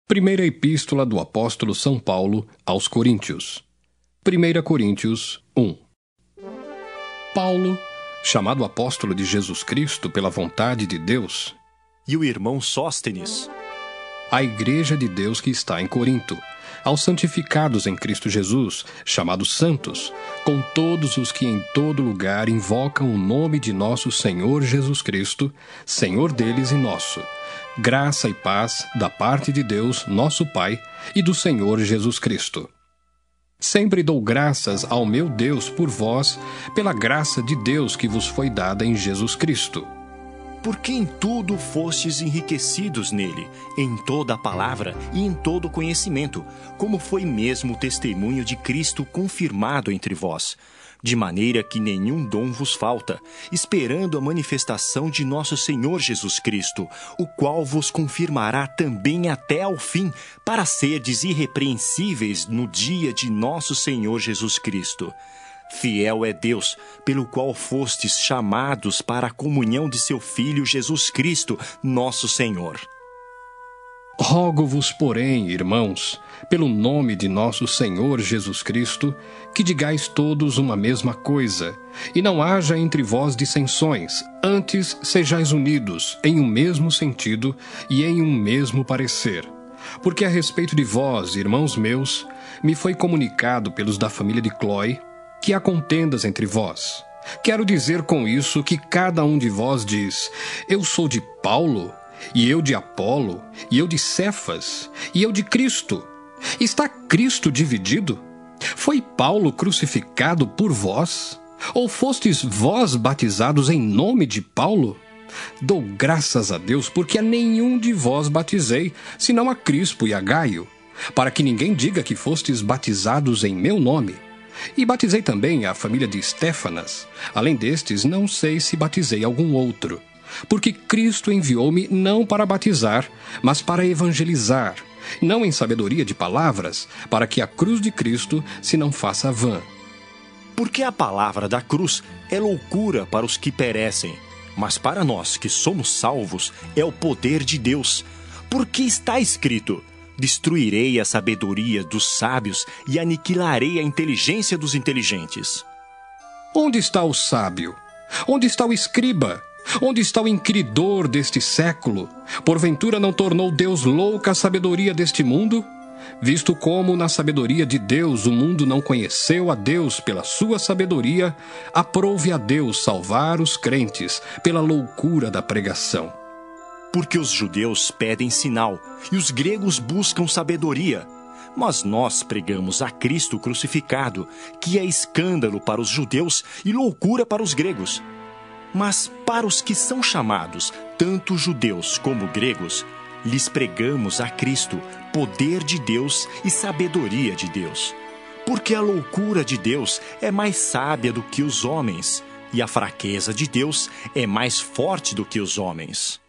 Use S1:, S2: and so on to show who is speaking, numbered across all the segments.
S1: Primeira Epístola do Apóstolo São Paulo aos Coríntios. 1 Coríntios 1. Paulo, chamado apóstolo de Jesus Cristo pela vontade de Deus,
S2: e o irmão Sóstenes,
S1: à igreja de Deus que está em Corinto, aos santificados em Cristo Jesus, chamados santos, com todos os que em todo lugar invocam o nome de nosso Senhor Jesus Cristo, Senhor deles e nosso. Graça e paz da parte de Deus, nosso Pai, e do Senhor Jesus Cristo. Sempre dou graças ao meu Deus por vós, pela graça de Deus que vos foi dada em Jesus Cristo.
S2: porque em tudo fostes enriquecidos nele, em toda a palavra e em todo o conhecimento, como foi mesmo o testemunho de Cristo confirmado entre vós, de maneira que nenhum dom vos falta, esperando a manifestação de nosso Senhor Jesus Cristo, o qual vos confirmará também até ao fim, para serdes irrepreensíveis no dia de nosso Senhor Jesus Cristo. Fiel é Deus, pelo qual fostes chamados para a comunhão de seu Filho Jesus Cristo, nosso Senhor.
S1: Rogo-vos, porém, irmãos, pelo nome de nosso Senhor Jesus Cristo, que digais todos uma mesma coisa, e não haja entre vós dissensões, antes sejais unidos em um mesmo sentido e em um mesmo parecer. Porque a respeito de vós, irmãos meus, me foi comunicado pelos da família de Cloé, que há contendas entre vós. Quero dizer com isso que cada um de vós diz: eu sou de Paulo, e eu de Apolo, e eu de Cefas, e eu de Cristo. Está Cristo dividido? Foi Paulo crucificado por vós? Ou fostes vós batizados em nome de Paulo? Dou graças a Deus, porque a nenhum de vós batizei, senão a Crispo e a Gaio, para que ninguém diga que fostes batizados em meu nome. E batizei também a família de Estéfanas. Além destes, não sei se batizei algum outro. Porque Cristo enviou-me não para batizar, mas para evangelizar, não em sabedoria de palavras, para que a cruz de Cristo se não faça vã.
S2: Porque a palavra da cruz é loucura para os que perecem, mas para nós que somos salvos é o poder de Deus. Porque está escrito: destruirei a sabedoria dos sábios e aniquilarei a inteligência dos inteligentes.
S1: Onde está o sábio? Onde está o escriba? Onde está o inquiridor deste século? Porventura não tornou Deus louca a sabedoria deste mundo? Visto como na sabedoria de Deus o mundo não conheceu a Deus pela sua sabedoria, aprove a Deus salvar os crentes pela loucura da pregação.
S2: Porque os judeus pedem sinal e os gregos buscam sabedoria. Mas nós pregamos a Cristo crucificado, que é escândalo para os judeus e loucura para os gregos. Mas para os que são chamados, tanto judeus como gregos, lhes pregamos a Cristo, poder de Deus e sabedoria de Deus. Porque a loucura de Deus é mais sábia do que os homens, e a fraqueza de Deus é mais forte do que os homens.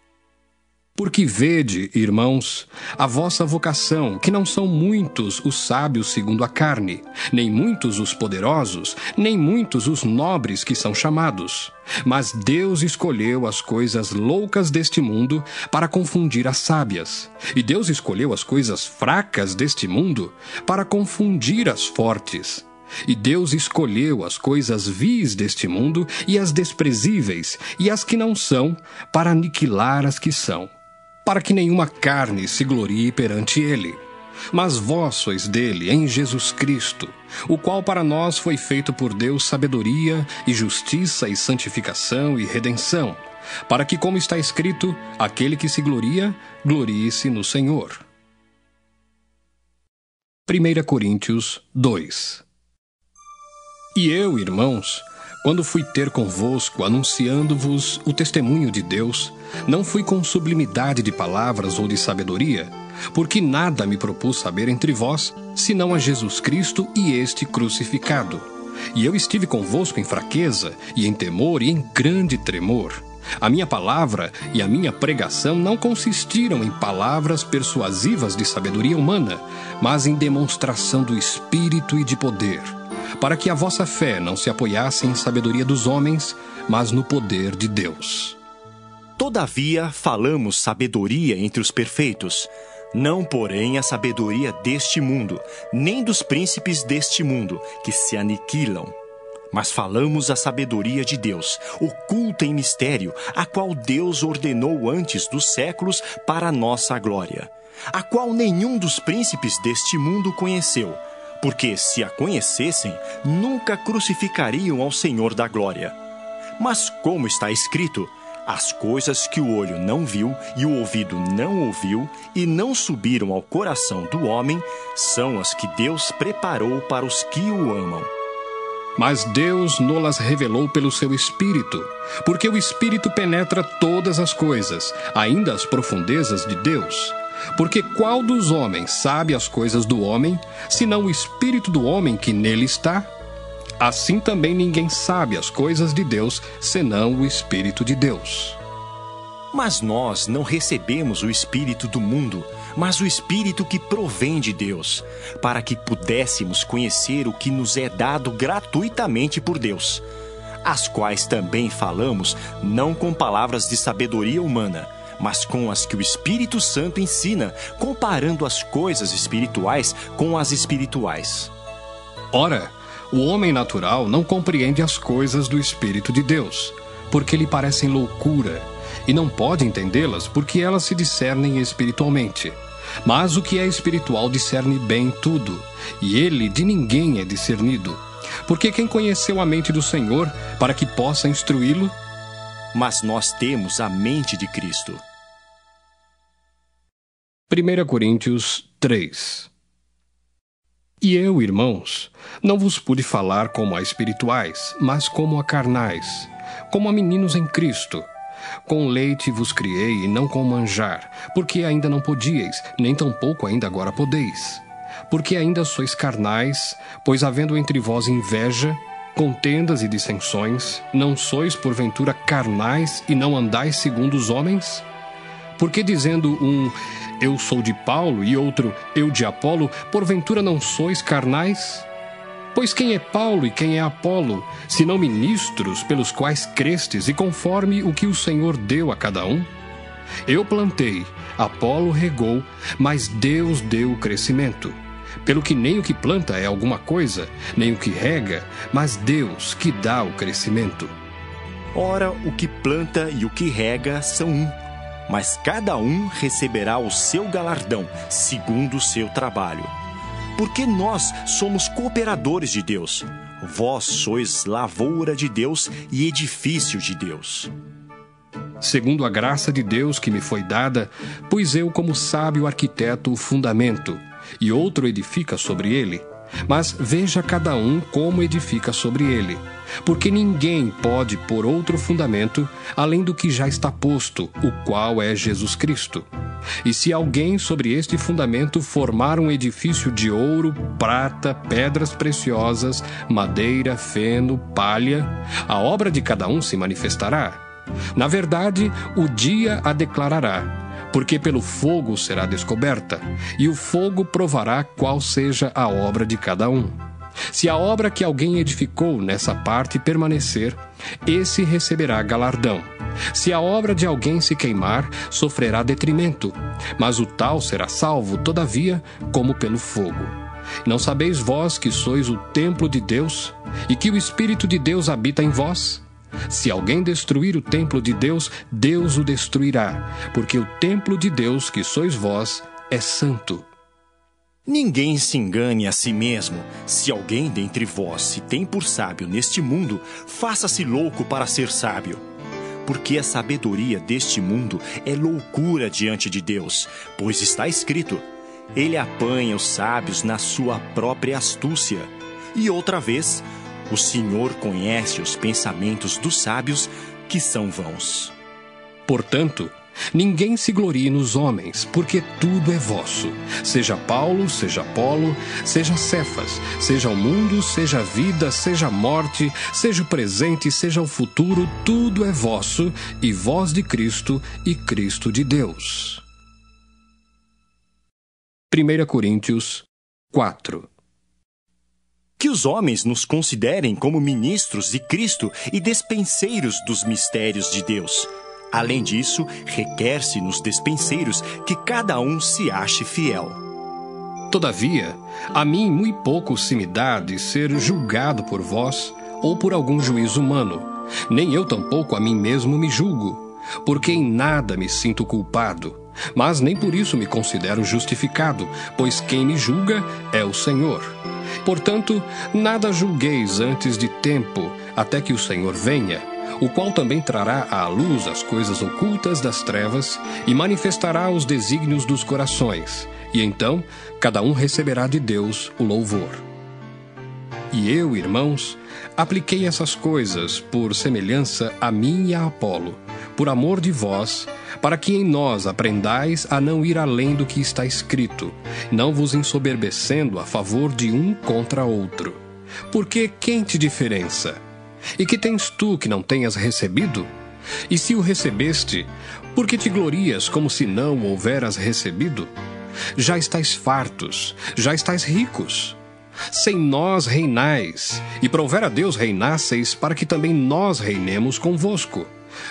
S1: Porque vede, irmãos, a vossa vocação, que não são muitos os sábios segundo a carne, nem muitos os poderosos, nem muitos os nobres que são chamados. Mas Deus escolheu as coisas loucas deste mundo para confundir as sábias. E Deus escolheu as coisas fracas deste mundo para confundir as fortes. E Deus escolheu as coisas vis deste mundo e as desprezíveis e as que não são, para aniquilar as que são, para que nenhuma carne se glorie perante ele. Mas vós sois dele em Jesus Cristo, o qual para nós foi feito por Deus sabedoria e justiça e santificação e redenção, para que, como está escrito, aquele que se gloria, glorie-se no Senhor. 1 Coríntios 2. E eu, irmãos, quando fui ter convosco, anunciando-vos o testemunho de Deus, não fui com sublimidade de palavras ou de sabedoria, porque nada me propus saber entre vós, senão a Jesus Cristo e este crucificado. E eu estive convosco em fraqueza, e em temor, e em grande tremor. A minha palavra e a minha pregação não consistiram em palavras persuasivas de sabedoria humana, mas em demonstração do Espírito e de poder, para que a vossa fé não se apoiasse em sabedoria dos homens, mas no poder de Deus.
S2: Todavia falamos sabedoria entre os perfeitos, Não, porém, a sabedoria deste mundo, nem dos príncipes deste mundo, que se aniquilam. Mas falamos a sabedoria de Deus, oculta em mistério, a qual Deus ordenou antes dos séculos para a nossa glória, a qual nenhum dos príncipes deste mundo conheceu, porque, se a conhecessem, nunca crucificariam ao Senhor da glória. Mas, como está escrito, as coisas que o olho não viu e o ouvido não ouviu e não subiram ao coração do homem, são as que Deus preparou para os que o amam.
S1: Mas Deus nolas revelou pelo seu Espírito, porque o Espírito penetra todas as coisas, ainda as profundezas de Deus. Porque qual dos homens sabe as coisas do homem, senão o Espírito do homem que nele está? Assim também ninguém sabe as coisas de Deus, senão o Espírito de Deus.
S2: Mas nós não recebemos o Espírito do mundo, mas o Espírito que provém de Deus, para que pudéssemos conhecer o que nos é dado gratuitamente por Deus, as quais também falamos, não com palavras de sabedoria humana, mas com as que o Espírito Santo ensina, comparando as coisas espirituais com as espirituais.
S1: Ora, o homem natural não compreende as coisas do Espírito de Deus, porque lhe parecem loucura, e não pode entendê-las porque elas se discernem espiritualmente. Mas o que é espiritual discerne bem tudo, e ele de ninguém é discernido. Porque quem conheceu a mente do Senhor para que possa instruí-lo?
S2: Mas nós temos a mente de Cristo.
S1: 1 Coríntios 3. E eu, irmãos, não vos pude falar como a espirituais, mas como a carnais, como a meninos em Cristo. Com leite vos criei e não com manjar, porque ainda não podíeis, nem tampouco ainda agora podeis. Porque ainda sois carnais, pois havendo entre vós inveja, contendas e dissensões, não sois porventura carnais e não andais segundo os homens? Porque dizendo um, eu sou de Paulo, e outro, eu de Apolo, porventura não sois carnais? Pois quem é Paulo e quem é Apolo, senão ministros pelos quais crestes e conforme o que o Senhor deu a cada um? Eu plantei, Apolo regou, mas Deus deu o crescimento. Pelo que nem o que planta é alguma coisa, nem o que rega, mas Deus que dá o crescimento.
S2: Ora, o que planta e o que rega são um, mas cada um receberá o seu galardão, segundo o seu trabalho. Porque nós somos cooperadores de Deus. Vós sois lavoura de Deus e edifício de Deus.
S1: Segundo a graça de Deus que me foi dada, pus eu como sábio arquiteto o fundamento, e outro edifica sobre ele. Mas veja cada um como edifica sobre ele. Porque ninguém pode pôr outro fundamento, além do que já está posto, o qual é Jesus Cristo. E se alguém sobre este fundamento formar um edifício de ouro, prata, pedras preciosas, madeira, feno, palha, a obra de cada um se manifestará. Na verdade, o dia a declarará, porque pelo fogo será descoberta, e o fogo provará qual seja a obra de cada um. Se a obra que alguém edificou nessa parte permanecer, esse receberá galardão. Se a obra de alguém se queimar, sofrerá detrimento, mas o tal será salvo, todavia, como pelo fogo. Não sabeis vós que sois o templo de Deus, e que o Espírito de Deus habita em vós? Se alguém destruir o templo de Deus, Deus o destruirá, porque o templo de Deus, que sois vós, é santo.
S2: Ninguém se engane a si mesmo. Se alguém dentre vós se tem por sábio neste mundo, faça-se louco para ser sábio. Porque a sabedoria deste mundo é loucura diante de Deus, pois está escrito, ele apanha os sábios na sua própria astúcia. E outra vez, o Senhor conhece os pensamentos dos sábios, que são vãos.
S1: Portanto, ninguém se glorie nos homens, porque tudo é vosso. Seja Paulo, seja Apolo, seja Cefas, seja o mundo, seja a vida, seja a morte, seja o presente, seja o futuro, tudo é vosso, e vós de Cristo, e Cristo de Deus. 1 Coríntios 4.
S2: Que os homens nos considerem como ministros de Cristo e despenseiros dos mistérios de Deus, Além disso, requer-se nos despenseiros que cada um se ache fiel.
S1: Todavia, a mim muito pouco se me dá de ser julgado por vós ou por algum juízo humano, nem eu tampouco a mim mesmo me julgo, porque em nada me sinto culpado, mas nem por isso me considero justificado, pois quem me julga é o Senhor. Portanto, nada julgueis antes de tempo, até que o Senhor venha, o qual também trará à luz as coisas ocultas das trevas e manifestará os desígnios dos corações, e então cada um receberá de Deus o louvor. E eu, irmãos, apliquei essas coisas por semelhança a mim e a Apolo, por amor de vós, para que em nós aprendais a não ir além do que está escrito, não vos ensoberbecendo a favor de um contra outro. Porque quem te diferença? E que tens tu que não tenhas recebido? E se o recebeste, por que te glorias como se não o houveras recebido? Já estáis fartos, já estáis ricos. Sem nós reinais, e prover a Deus reinasseis, para que também nós reinemos convosco.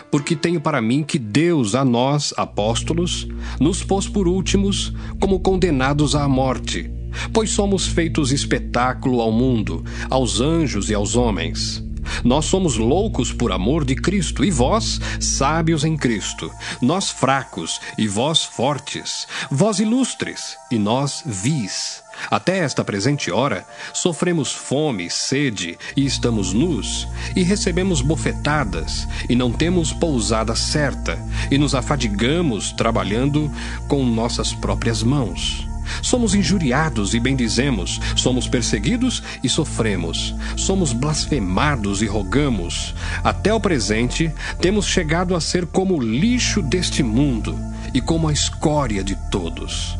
S1: Porque tenho para mim que Deus a nós, apóstolos, nos pôs por últimos, como condenados à morte, pois somos feitos espetáculo ao mundo, aos anjos e aos homens. Nós somos loucos por amor de Cristo, e vós, sábios em Cristo. Nós fracos, e vós fortes. Vós ilustres, e nós vis. Até esta presente hora, sofremos fome, sede, e estamos nus, e recebemos bofetadas, e não temos pousada certa, e nos afadigamos trabalhando com nossas próprias mãos. Somos injuriados e bendizemos, somos perseguidos e sofremos, somos blasfemados e rogamos. Até o presente, temos chegado a ser como o lixo deste mundo e como a escória de todos.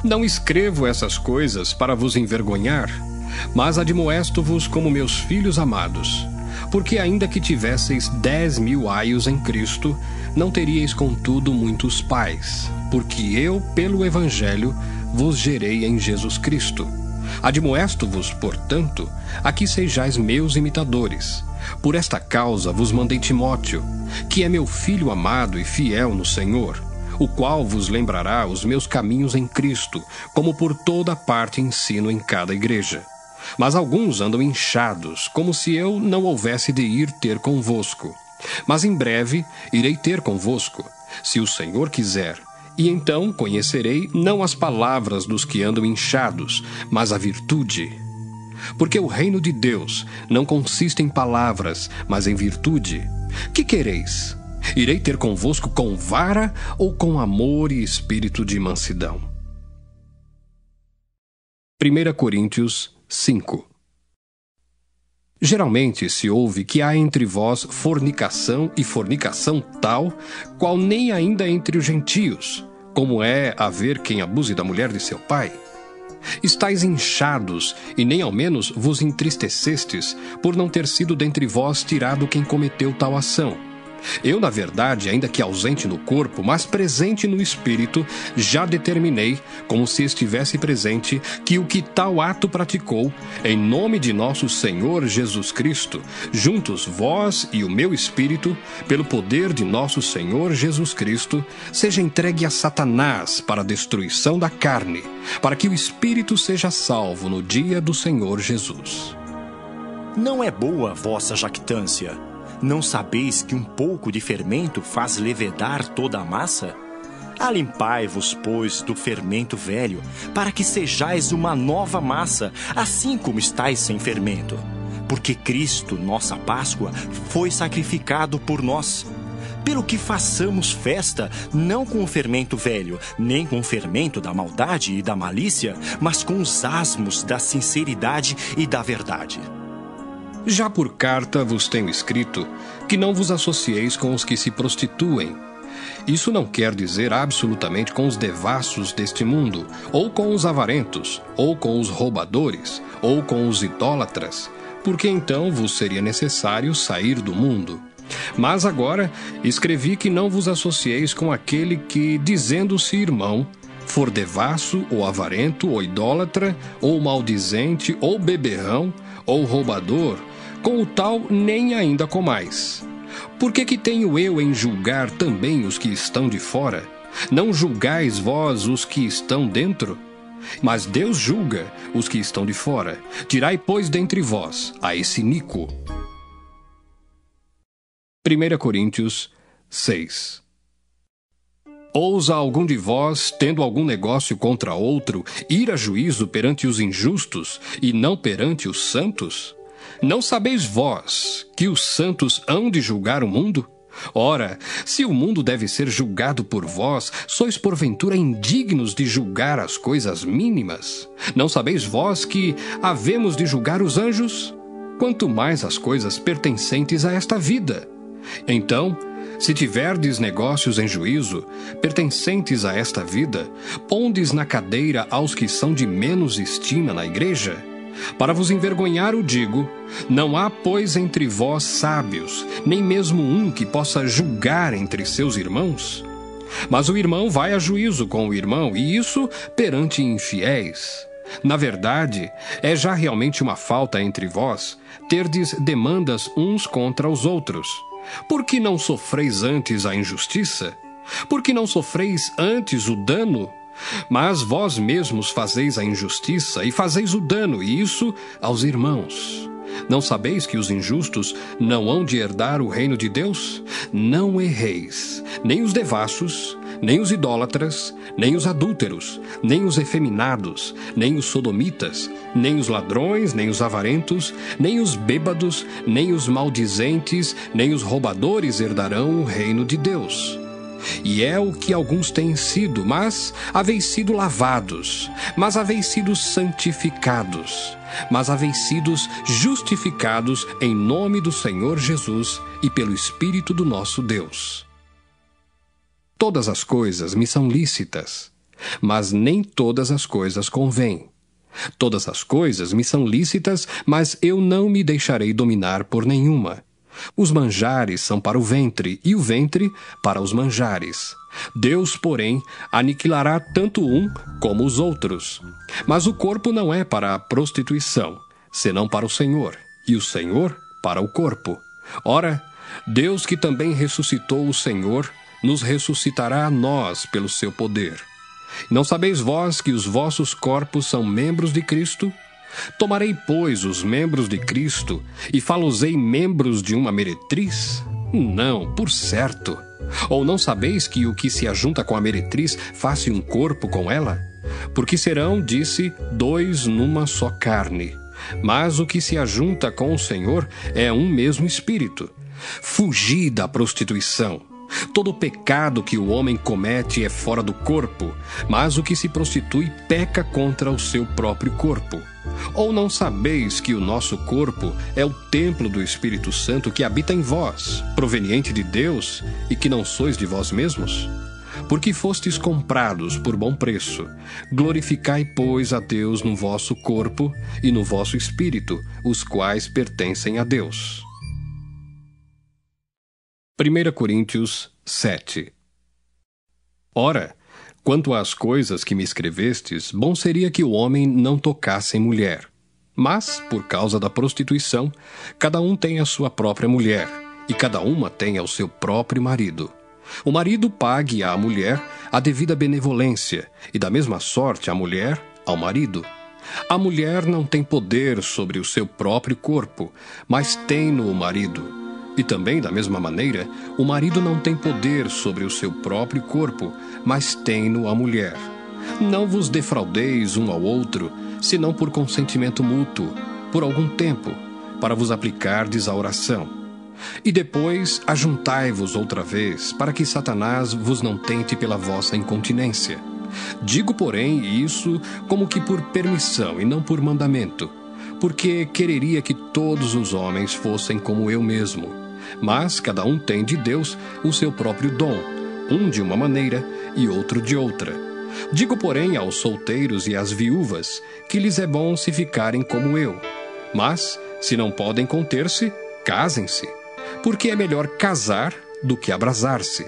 S1: Não escrevo essas coisas para vos envergonhar, mas admoesto-vos como meus filhos amados, porque ainda que tivesseis 10.000 aios em Cristo, não teríeis contudo muitos pais, porque eu, pelo Evangelho, vos gerei em Jesus Cristo. Admoesto-vos, portanto, a que sejais meus imitadores. Por esta causa vos mandei Timóteo, que é meu filho amado e fiel no Senhor, o qual vos lembrará os meus caminhos em Cristo, como por toda parte ensino em cada igreja. Mas alguns andam inchados, como se eu não houvesse de ir ter convosco. Mas em breve irei ter convosco, se o Senhor quiser. E então conhecerei não as palavras dos que andam inchados, mas a virtude. Porque o reino de Deus não consiste em palavras, mas em virtude. Que quereis? Irei ter convosco com vara ou com amor e espírito de mansidão? 1 Coríntios 5. Geralmente se ouve que há entre vós fornicação e fornicação tal, qual nem ainda entre os gentios, como é haver quem abuse da mulher de seu pai. Estais inchados, e nem ao menos vos entristecestes, por não ter sido dentre vós tirado quem cometeu tal ação. Eu, na verdade, ainda que ausente no corpo, mas presente no espírito, já determinei, como se estivesse presente, que o que tal ato praticou, em nome de nosso Senhor Jesus Cristo, juntos vós e o meu espírito, pelo poder de nosso Senhor Jesus Cristo, seja entregue a Satanás para a destruição da carne, para que o espírito seja salvo no dia do Senhor Jesus.
S2: Não é boa a vossa jactância? Não sabeis que um pouco de fermento faz levedar toda a massa? Alimpai-vos, pois, do fermento velho, para que sejais uma nova massa, assim como estáis sem fermento. Porque Cristo, nossa Páscoa, foi sacrificado por nós. Pelo que façamos festa, não com o fermento velho, nem com o fermento da maldade e da malícia, mas com os asmos da sinceridade e da verdade.
S1: Já por carta vos tenho escrito que não vos associeis com os que se prostituem. Isso não quer dizer absolutamente com os devassos deste mundo, ou com os avarentos, ou com os roubadores, ou com os idólatras, porque então vos seria necessário sair do mundo. Mas agora escrevi que não vos associeis com aquele que, dizendo-se irmão, for devasso, ou avarento, ou idólatra, ou maldizente, ou beberrão, ou roubador, com o tal nem ainda comais. Por que tenho eu em julgar também os que estão de fora? Não julgais vós os que estão dentro? Mas Deus julga os que estão de fora. Tirai, pois, dentre vós a esse iníquo. 1 Coríntios 6. Ousa algum de vós, tendo algum negócio contra outro, ir a juízo perante os injustos e não perante os santos? Não sabeis vós que os santos hão de julgar o mundo? Ora, se o mundo deve ser julgado por vós, sois porventura indignos de julgar as coisas mínimas? Não sabeis vós que havemos de julgar os anjos? Quanto mais as coisas pertencentes a esta vida. Então, se tiverdes negócios em juízo, pertencentes a esta vida, pondes na cadeira aos que são de menos estima na igreja? Para vos envergonhar o digo, não há, pois, entre vós sábios, nem mesmo um que possa julgar entre seus irmãos? Mas o irmão vai a juízo com o irmão, e isso perante infiéis. Na verdade, é já realmente uma falta entre vós terdes demandas uns contra os outros. Por que não sofreis antes a injustiça? Por que não sofreis antes o dano? Mas vós mesmos fazeis a injustiça e fazeis o dano, e isso aos irmãos. Não sabeis que os injustos não hão de herdar o reino de Deus? Não erreis, nem os devassos, nem os idólatras, nem os adúlteros, nem os efeminados, nem os sodomitas, nem os ladrões, nem os avarentos, nem os bêbados, nem os maldizentes, nem os roubadores herdarão o reino de Deus. E é o que alguns têm sido, mas haveis sido lavados, mas haveis sido santificados, mas haveis sido justificados em nome do Senhor Jesus e pelo Espírito do nosso Deus. Todas as coisas me são lícitas, mas nem todas as coisas convêm. Todas as coisas me são lícitas, mas eu não me deixarei dominar por nenhuma. Os manjares são para o ventre, e o ventre para os manjares. Deus, porém, aniquilará tanto um como os outros. Mas o corpo não é para a prostituição, senão para o Senhor, e o Senhor para o corpo. Ora, Deus, que também ressuscitou o Senhor, nos ressuscitará a nós pelo seu poder. Não sabeis vós que os vossos corpos são membros de Cristo? Tomarei, pois, os membros de Cristo e fá-los-ei membros de uma meretriz? Não, por certo. Ou não sabeis que o que se ajunta com a meretriz faz-se um corpo com ela? Porque serão, disse, dois numa só carne. Mas o que se ajunta com o Senhor é um mesmo espírito. Fugi da prostituição. Todo pecado que o homem comete é fora do corpo, mas o que se prostitui peca contra o seu próprio corpo. Ou não sabeis que o nosso corpo é o templo do Espírito Santo que habita em vós, proveniente de Deus, e que não sois de vós mesmos? Porque fostes comprados por bom preço. Glorificai, pois, a Deus no vosso corpo e no vosso espírito, os quais pertencem a Deus. 1 Coríntios 7. Ora, quanto às coisas que me escrevestes, bom seria que o homem não tocasse em mulher. Mas, por causa da prostituição, cada um tem a sua própria mulher, e cada uma tem ao seu próprio marido. O marido pague à mulher a devida benevolência, e da mesma sorte a mulher ao marido. A mulher não tem poder sobre o seu próprio corpo, mas tem-no o marido. E também, da mesma maneira, o marido não tem poder sobre o seu próprio corpo, mas tem-no a mulher. Não vos defraudeis um ao outro, senão por consentimento mútuo, por algum tempo, para vos aplicardes à oração. E depois ajuntai-vos outra vez, para que Satanás vos não tente pela vossa incontinência. Digo, porém, isso como que por permissão e não por mandamento, porque quereria que todos os homens fossem como eu mesmo. Mas cada um tem de Deus o seu próprio dom, um de uma maneira e outro de outra. Digo, porém, aos solteiros e às viúvas, que lhes é bom se ficarem como eu. Mas, se não podem conter-se, casem-se, porque é melhor casar do que abrasar-se.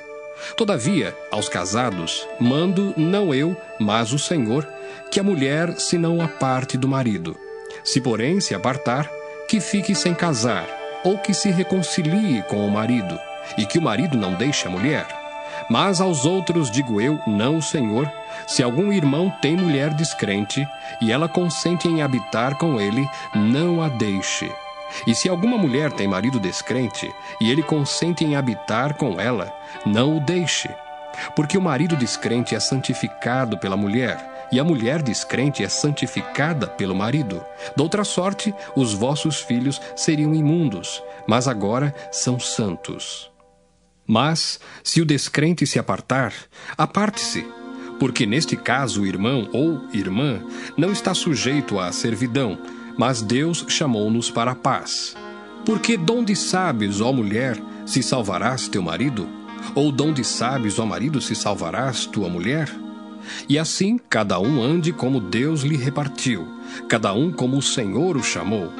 S1: Todavia, aos casados, mando não eu, mas o Senhor, que a mulher se não aparte do marido. Se, porém, se apartar, que fique sem casar, ou que se reconcilie com o marido, e que o marido não deixe a mulher. Mas aos outros digo eu, não o Senhor, se algum irmão tem mulher descrente, e ela consente em habitar com ele, não a deixe. E se alguma mulher tem marido descrente, e ele consente em habitar com ela, não o deixe. Porque o marido descrente é santificado pela mulher, e a mulher descrente é santificada pelo marido. Doutra sorte, os vossos filhos seriam imundos, mas agora são santos. Mas, se o descrente se apartar, aparte-se, porque neste caso o irmão ou irmã não está sujeito à servidão, mas Deus chamou-nos para a paz. Porque donde sabes, ó mulher, se salvarás teu marido? Ou donde sabes, ó marido, se salvarás tua mulher? E assim cada um ande como Deus lhe repartiu, cada um como o Senhor o chamou.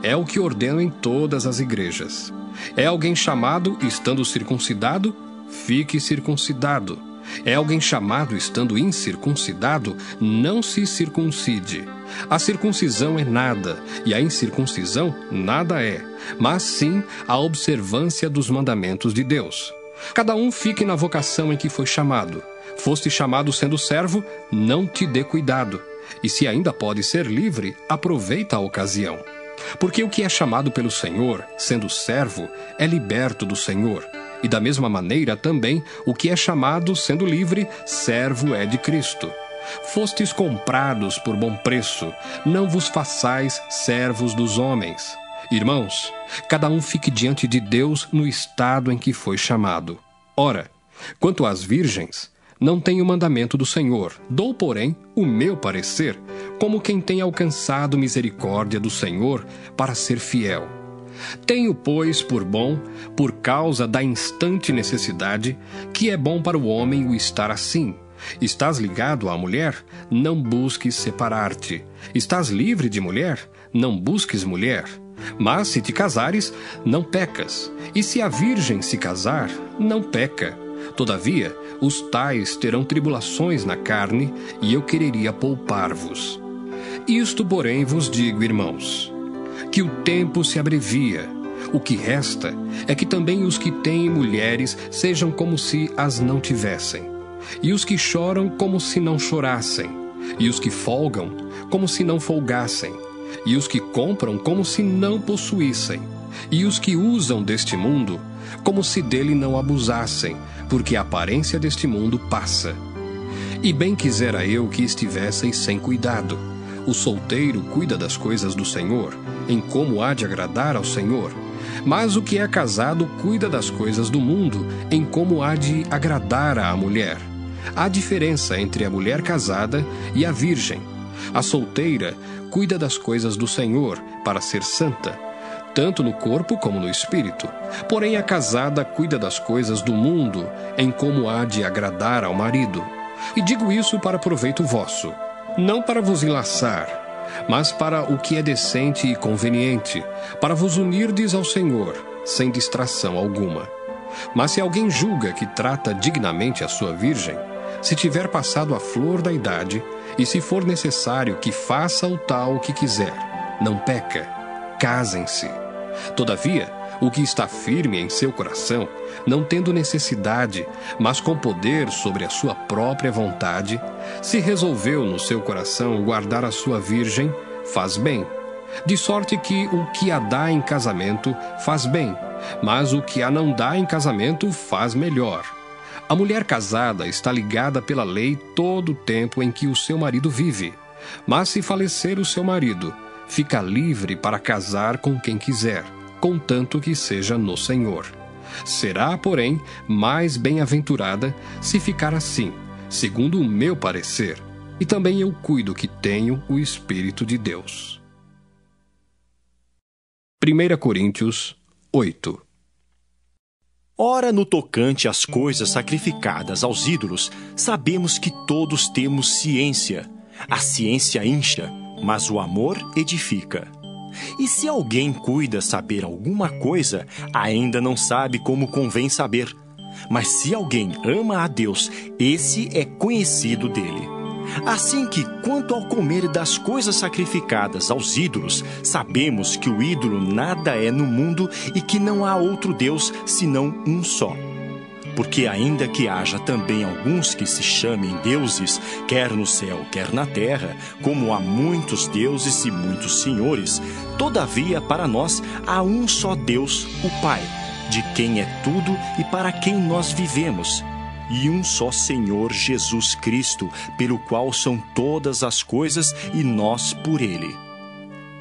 S1: É o que ordeno em todas as igrejas. É alguém chamado estando circuncidado? Fique circuncidado. É alguém chamado estando incircuncidado? Não se circuncide. A circuncisão é nada, e a incircuncisão nada é, mas sim a observância dos mandamentos de Deus. Cada um fique na vocação em que foi chamado. Foste chamado sendo servo, não te dê cuidado. E se ainda pode ser livre, aproveita a ocasião. Porque o que é chamado pelo Senhor, sendo servo, é liberto do Senhor. E da mesma maneira também, o que é chamado, sendo livre, servo é de Cristo. Fostes comprados por bom preço, não vos façais servos dos homens. Irmãos, cada um fique diante de Deus no estado em que foi chamado. Ora, quanto às virgens, não tenho mandamento do Senhor, dou, porém, o meu parecer, como quem tem alcançado misericórdia do Senhor para ser fiel. Tenho, pois, por bom, por causa da instante necessidade, que é bom para o homem o estar assim. Estás ligado à mulher? Não busques separar-te. Estás livre de mulher? Não busques mulher. Mas se te casares, não pecas. E se a virgem se casar, não peca. Todavia, os tais terão tribulações na carne, e eu quereria poupar-vos. Isto, porém, vos digo, irmãos, que o tempo se abrevia. O que resta é que também os que têm mulheres sejam como se as não tivessem, e os que choram como se não chorassem, e os que folgam como se não folgassem, e os que compram como se não possuíssem, e os que usam deste mundo como se dele não abusassem, porque a aparência deste mundo passa. E bem quisera eu que estivesseis sem cuidado. O solteiro cuida das coisas do Senhor, em como há de agradar ao Senhor. Mas o que é casado cuida das coisas do mundo, em como há de agradar à mulher. Há diferença entre a mulher casada e a virgem. A solteira cuida das coisas do Senhor, para ser santa, tanto no corpo como no espírito. Porém a casada cuida das coisas do mundo, em como há de agradar ao marido. E digo isso para proveito vosso, não para vos enlaçar, mas para o que é decente e conveniente, para vos unirdes ao Senhor, sem distração alguma. Mas se alguém julga que trata dignamente a sua virgem, se tiver passado a flor da idade, e se for necessário que faça o tal que quiser, não peca, casem-se. Todavia, o que está firme em seu coração, não tendo necessidade, mas com poder sobre a sua própria vontade, se resolveu no seu coração guardar a sua virgem, faz bem. De sorte que o que a dá em casamento faz bem, mas o que a não dá em casamento faz melhor. A mulher casada está ligada pela lei todo o tempo em que o seu marido vive. Mas se falecer o seu marido, fica livre para casar com quem quiser, contanto que seja no Senhor. Será, porém, mais bem-aventurada se ficar assim, segundo o meu parecer, e também eu cuido que tenho o Espírito de Deus. 1 Coríntios 8.
S2: Ora, no tocante às coisas sacrificadas aos ídolos, sabemos que todos temos ciência. A ciência incha, mas o amor edifica. E se alguém cuida saber alguma coisa, ainda não sabe como convém saber. Mas se alguém ama a Deus, esse é conhecido dele. Assim que, quanto ao comer das coisas sacrificadas aos ídolos, sabemos que o ídolo nada é no mundo e que não há outro Deus senão um só. Porque ainda que haja também alguns que se chamem deuses, quer no céu, quer na terra, como há muitos deuses e muitos senhores, todavia para nós há um só Deus, o Pai, de quem é tudo e para quem nós vivemos, e um só Senhor Jesus Cristo, pelo qual são todas as coisas e nós por Ele.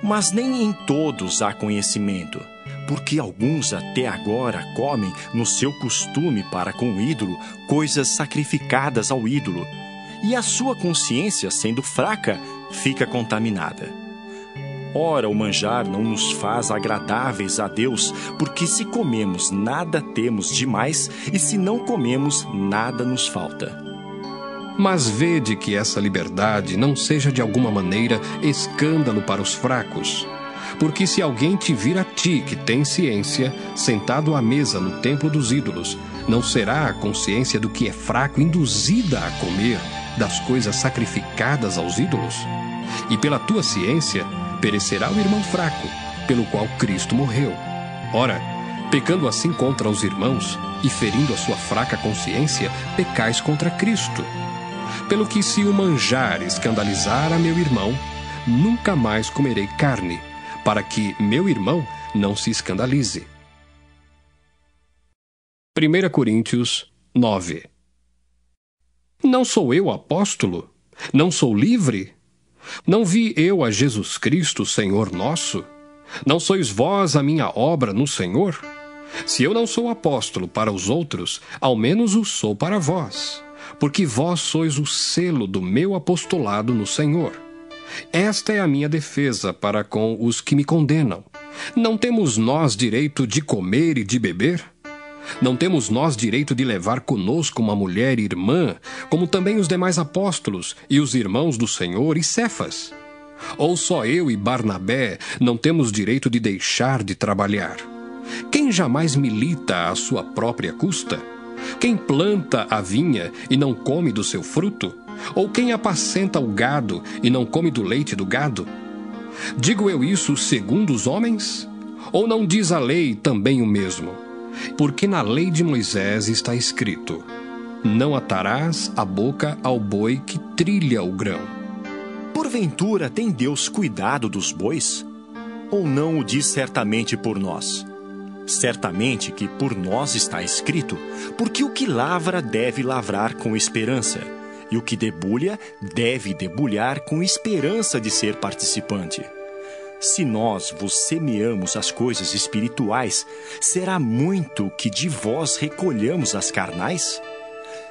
S2: Mas nem em todos há conhecimento, porque alguns até agora comem no seu costume para com o ídolo coisas sacrificadas ao ídolo, e a sua consciência, sendo fraca, fica contaminada. Ora, o manjar não nos faz agradáveis a Deus, porque se comemos, nada temos demais, e se não comemos, nada nos falta.
S1: Mas vede que essa liberdade não seja de alguma maneira escândalo para os fracos. Porque se alguém te vir a ti, que tem ciência, sentado à mesa no templo dos ídolos, não será a consciência do que é fraco induzida a comer das coisas sacrificadas aos ídolos? E pela tua ciência perecerá o irmão fraco, pelo qual Cristo morreu. Ora, pecando assim contra os irmãos e ferindo a sua fraca consciência, pecais contra Cristo. Pelo que se o manjar escandalizar a meu irmão, nunca mais comerei carne, para que meu irmão não se escandalize. 1 Coríntios 9. Não sou eu apóstolo? Não sou livre? Não vi eu a Jesus Cristo, Senhor nosso? Não sois vós a minha obra no Senhor? Se eu não sou apóstolo para os outros, ao menos o sou para vós, porque vós sois o selo do meu apostolado no Senhor. Esta é a minha defesa para com os que me condenam. Não temos nós direito de comer e de beber? Não temos nós direito de levar conosco uma mulher irmã, como também os demais apóstolos e os irmãos do Senhor e Cefas? Ou só eu e Barnabé não temos direito de deixar de trabalhar? Quem jamais milita à sua própria custa? Quem planta a vinha e não come do seu fruto? Ou quem apacenta o gado e não come do leite do gado? Digo eu isso segundo os homens? Ou não diz a lei também o mesmo? Porque na lei de Moisés está escrito: não atarás a boca ao boi que trilha o grão.
S2: Porventura tem Deus cuidado dos bois? Ou não o diz certamente por nós? Certamente que por nós está escrito, porque o que lavra deve lavrar com esperança, e o que debulha deve debulhar com esperança de ser participante. Se nós vos semeamos as coisas espirituais, será muito que de vós recolhamos as carnais?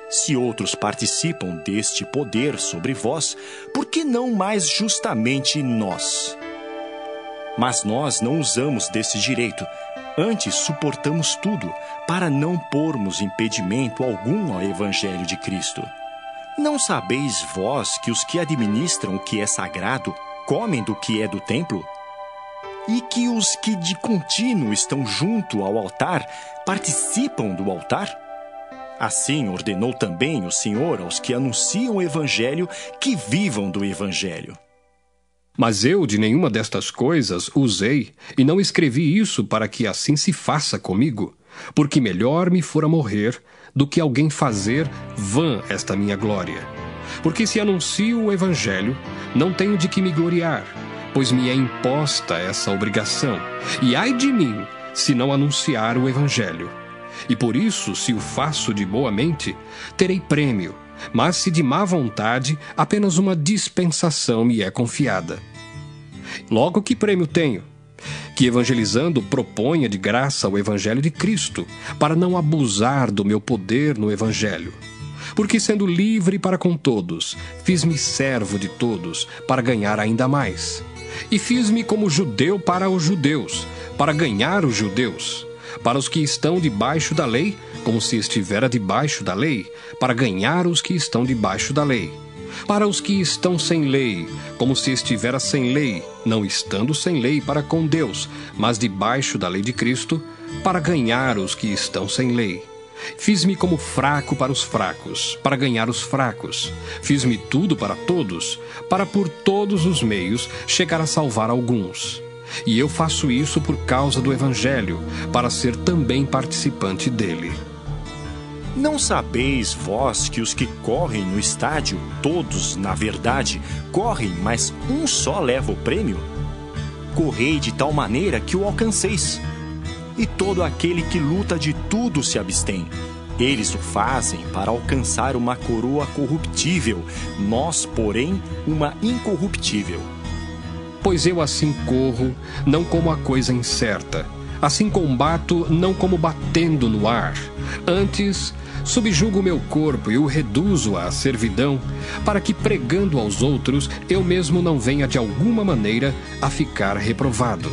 S2: Se outros participam deste poder sobre vós, por que não mais justamente nós? Mas nós não usamos desse direito, antes suportamos tudo, para não pormos impedimento algum ao Evangelho de Cristo. Não sabeis vós que os que administram o que é sagrado comem do que é do templo? E que os que de contínuo estão junto ao altar participam do altar? Assim ordenou também o Senhor aos que anunciam o Evangelho que vivam do Evangelho.
S1: Mas eu de nenhuma destas coisas usei, e não escrevi isso para que assim se faça comigo, porque melhor me fora morrer do que alguém fazer vã esta minha glória. Porque se anuncio o Evangelho, não tenho de que me gloriar, pois me é imposta essa obrigação, e ai de mim, se não anunciar o Evangelho. E por isso, se o faço de boa mente, terei prêmio, mas se de má vontade, apenas uma dispensação me é confiada. Logo, que prêmio tenho? Que evangelizando proponha de graça o Evangelho de Cristo, para não abusar do meu poder no Evangelho. Porque sendo livre para com todos, fiz-me servo de todos, para ganhar ainda mais. E fiz-me como judeu para os judeus, para ganhar os judeus. Para os que estão debaixo da lei, como se estivera debaixo da lei, para ganhar os que estão debaixo da lei. Para os que estão sem lei, como se estivera sem lei, não estando sem lei para com Deus, mas debaixo da lei de Cristo, para ganhar os que estão sem lei. Fiz-me como fraco para os fracos, para ganhar os fracos. Fiz-me tudo para todos, para por todos os meios chegar a salvar alguns. E eu faço isso por causa do Evangelho, para ser também participante dele.
S2: Não sabeis vós que os que correm no estádio, todos, na verdade, correm, mas um só leva o prêmio? Correi de tal maneira que o alcanceis. E todo aquele que luta de tudo se abstém. Eles o fazem para alcançar uma coroa corruptível, nós, porém, uma incorruptível.
S1: Pois eu assim corro, não como a coisa incerta. Assim combato, não como batendo no ar. Antes, subjugo o meu corpo e o reduzo à servidão, para que, pregando aos outros, eu mesmo não venha de alguma maneira a ficar reprovado.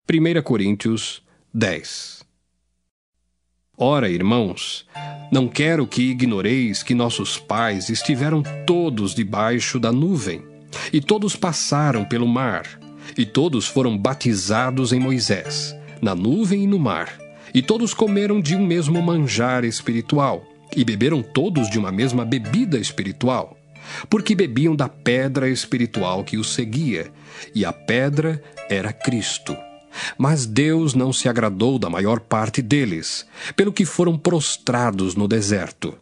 S1: 1 Coríntios 10. Ora, irmãos, não quero que ignoreis que nossos pais estiveram todos debaixo da nuvem, e todos passaram pelo mar, e todos foram batizados em Moisés, na nuvem e no mar, e todos comeram de um mesmo manjar espiritual, e beberam todos de uma mesma bebida espiritual, porque bebiam da pedra espiritual que os seguia, e a pedra era Cristo. Mas Deus não se agradou da maior parte deles, pelo que foram prostrados no deserto.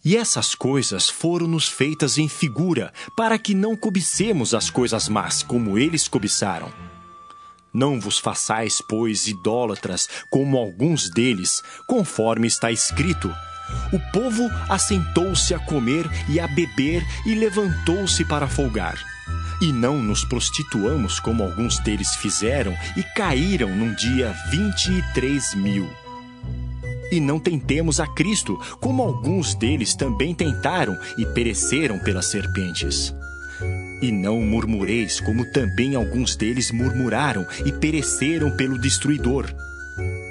S2: E essas coisas foram-nos feitas em figura, para que não cobicemos as coisas más, como eles cobiçaram. Não vos façais, pois, idólatras, como alguns deles, conforme está escrito: o povo assentou-se a comer e a beber e levantou-se para folgar. E não nos prostituamos, como alguns deles fizeram, e caíram num dia 23.000. E não tentemos a Cristo, como alguns deles também tentaram e pereceram pelas serpentes. E não murmureis, como também alguns deles murmuraram e pereceram pelo destruidor.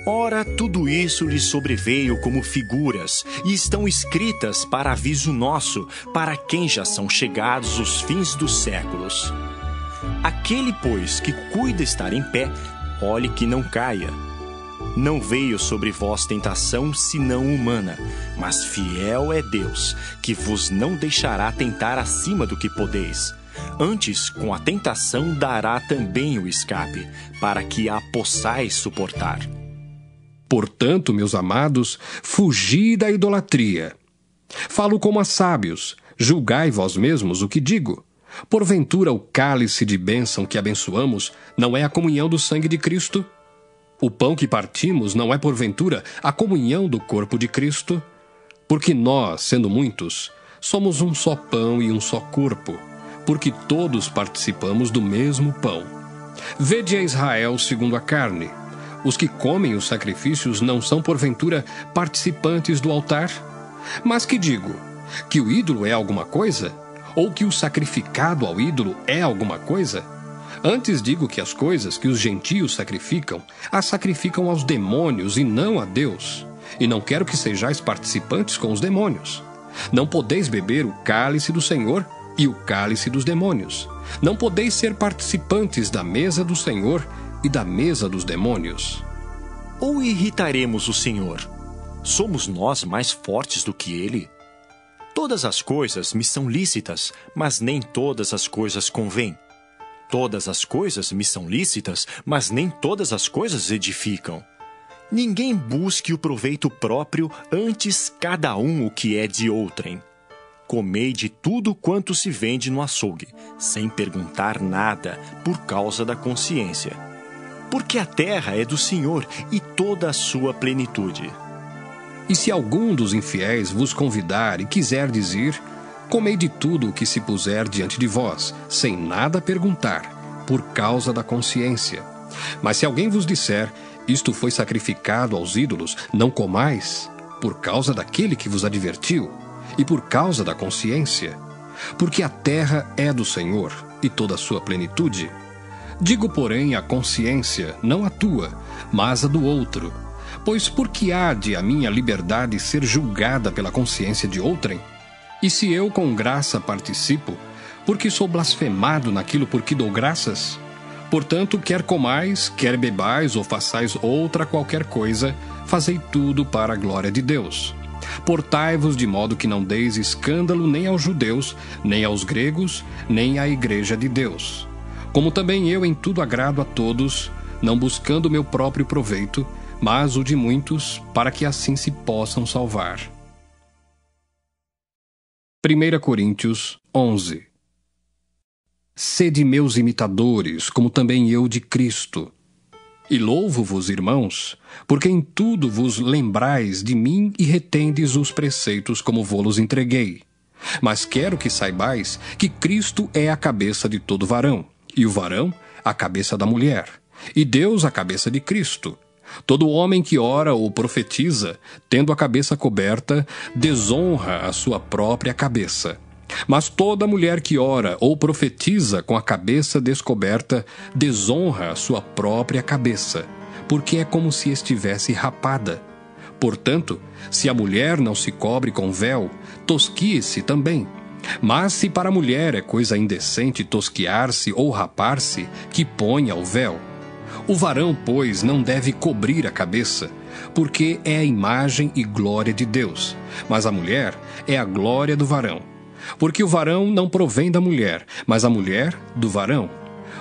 S2: Ora, tudo isso lhes sobreveio como figuras, e estão escritas para aviso nosso, para quem já são chegados os fins dos séculos. Aquele, pois, que cuida estar em pé, olhe que não caia. Não veio sobre vós tentação senão humana, mas fiel é Deus, que vos não deixará tentar acima do que podeis. Antes, com a tentação dará também o escape, para que a possais suportar.
S1: Portanto, meus amados, fugi da idolatria. Falo como a sábios, julgai vós mesmos o que digo. Porventura o cálice de bênção que abençoamos não é a comunhão do sangue de Cristo? O pão que partimos não é porventura a comunhão do corpo de Cristo? Porque nós, sendo muitos, somos um só pão e um só corpo, porque todos participamos do mesmo pão. Vede a Israel segundo a carne. Os que comem os sacrifícios não são, porventura, participantes do altar? Mas que digo? Que o ídolo é alguma coisa? Ou que o sacrificado ao ídolo é alguma coisa? Antes digo que as coisas que os gentios sacrificam, as sacrificam aos demônios e não a Deus. E não quero que sejais participantes com os demônios. Não podeis beber o cálice do Senhor e o cálice dos demônios. Não podeis ser participantes da mesa do Senhor e da mesa dos demônios.
S2: Ou irritaremos o Senhor? Somos nós mais fortes do que Ele? Todas as coisas me são lícitas, mas nem todas as coisas convêm. Todas as coisas me são lícitas, mas nem todas as coisas edificam. Ninguém busque o proveito próprio, antes cada um o que é de outrem. Comei de tudo quanto se vende no açougue, sem perguntar nada, por causa da consciência. Porque a terra é do Senhor e toda a sua plenitude.
S1: E se algum dos infiéis vos convidar e quiserdes ir, comei de tudo o que se puser diante de vós, sem nada perguntar, por causa da consciência. Mas se alguém vos disser, isto foi sacrificado aos ídolos, não comais, por causa daquele que vos advertiu, e por causa da consciência. Porque a terra é do Senhor, e toda a sua plenitude. Digo, porém, a consciência, não a tua, mas a do outro. Pois por que há de a minha liberdade ser julgada pela consciência de outrem? E se eu com graça participo, porque sou blasfemado naquilo por que dou graças? Portanto, quer comais, quer bebais ou façais outra qualquer coisa, fazei tudo para a glória de Deus. Portai-vos de modo que não deis escândalo nem aos judeus, nem aos gregos, nem à igreja de Deus. Como também eu em tudo agrado a todos, não buscando o meu próprio proveito, mas o de muitos, para que assim se possam salvar. 1 Coríntios 11. Sede meus imitadores, como também eu de Cristo. E louvo-vos, irmãos, porque em tudo vos lembrais de mim e retendes os preceitos como vô-los entreguei. Mas quero que saibais que Cristo é a cabeça de todo varão, e o varão a cabeça da mulher, e Deus a cabeça de Cristo. Todo homem que ora ou profetiza, tendo a cabeça coberta, desonra a sua própria cabeça. Mas toda mulher que ora ou profetiza com a cabeça descoberta, desonra a sua própria cabeça, porque é como se estivesse rapada. Portanto, se a mulher não se cobre com véu, tosquie-se também. Mas se para a mulher é coisa indecente tosquiar-se ou rapar-se, que ponha o véu. O varão, pois, não deve cobrir a cabeça, porque é a imagem e glória de Deus, mas a mulher é a glória do varão. Porque o varão não provém da mulher, mas a mulher do varão.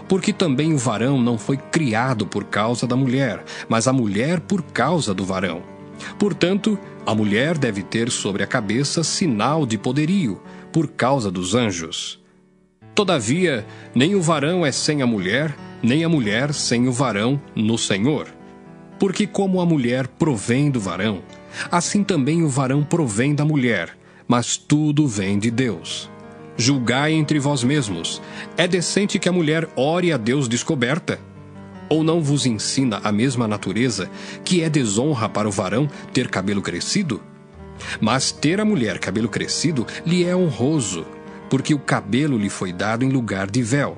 S1: Porque também o varão não foi criado por causa da mulher, mas a mulher por causa do varão. Portanto, a mulher deve ter sobre a cabeça sinal de poderio, por causa dos anjos. Todavia, nem o varão é sem a mulher, nem a mulher sem o varão no Senhor. Porque como a mulher provém do varão, assim também o varão provém da mulher, mas tudo vem de Deus. Julgai entre vós mesmos. É decente que a mulher ore a Deus descoberta? Ou não vos ensina a mesma natureza que é desonra para o varão ter cabelo crescido? Mas ter a mulher cabelo crescido lhe é honroso, porque o cabelo lhe foi dado em lugar de véu.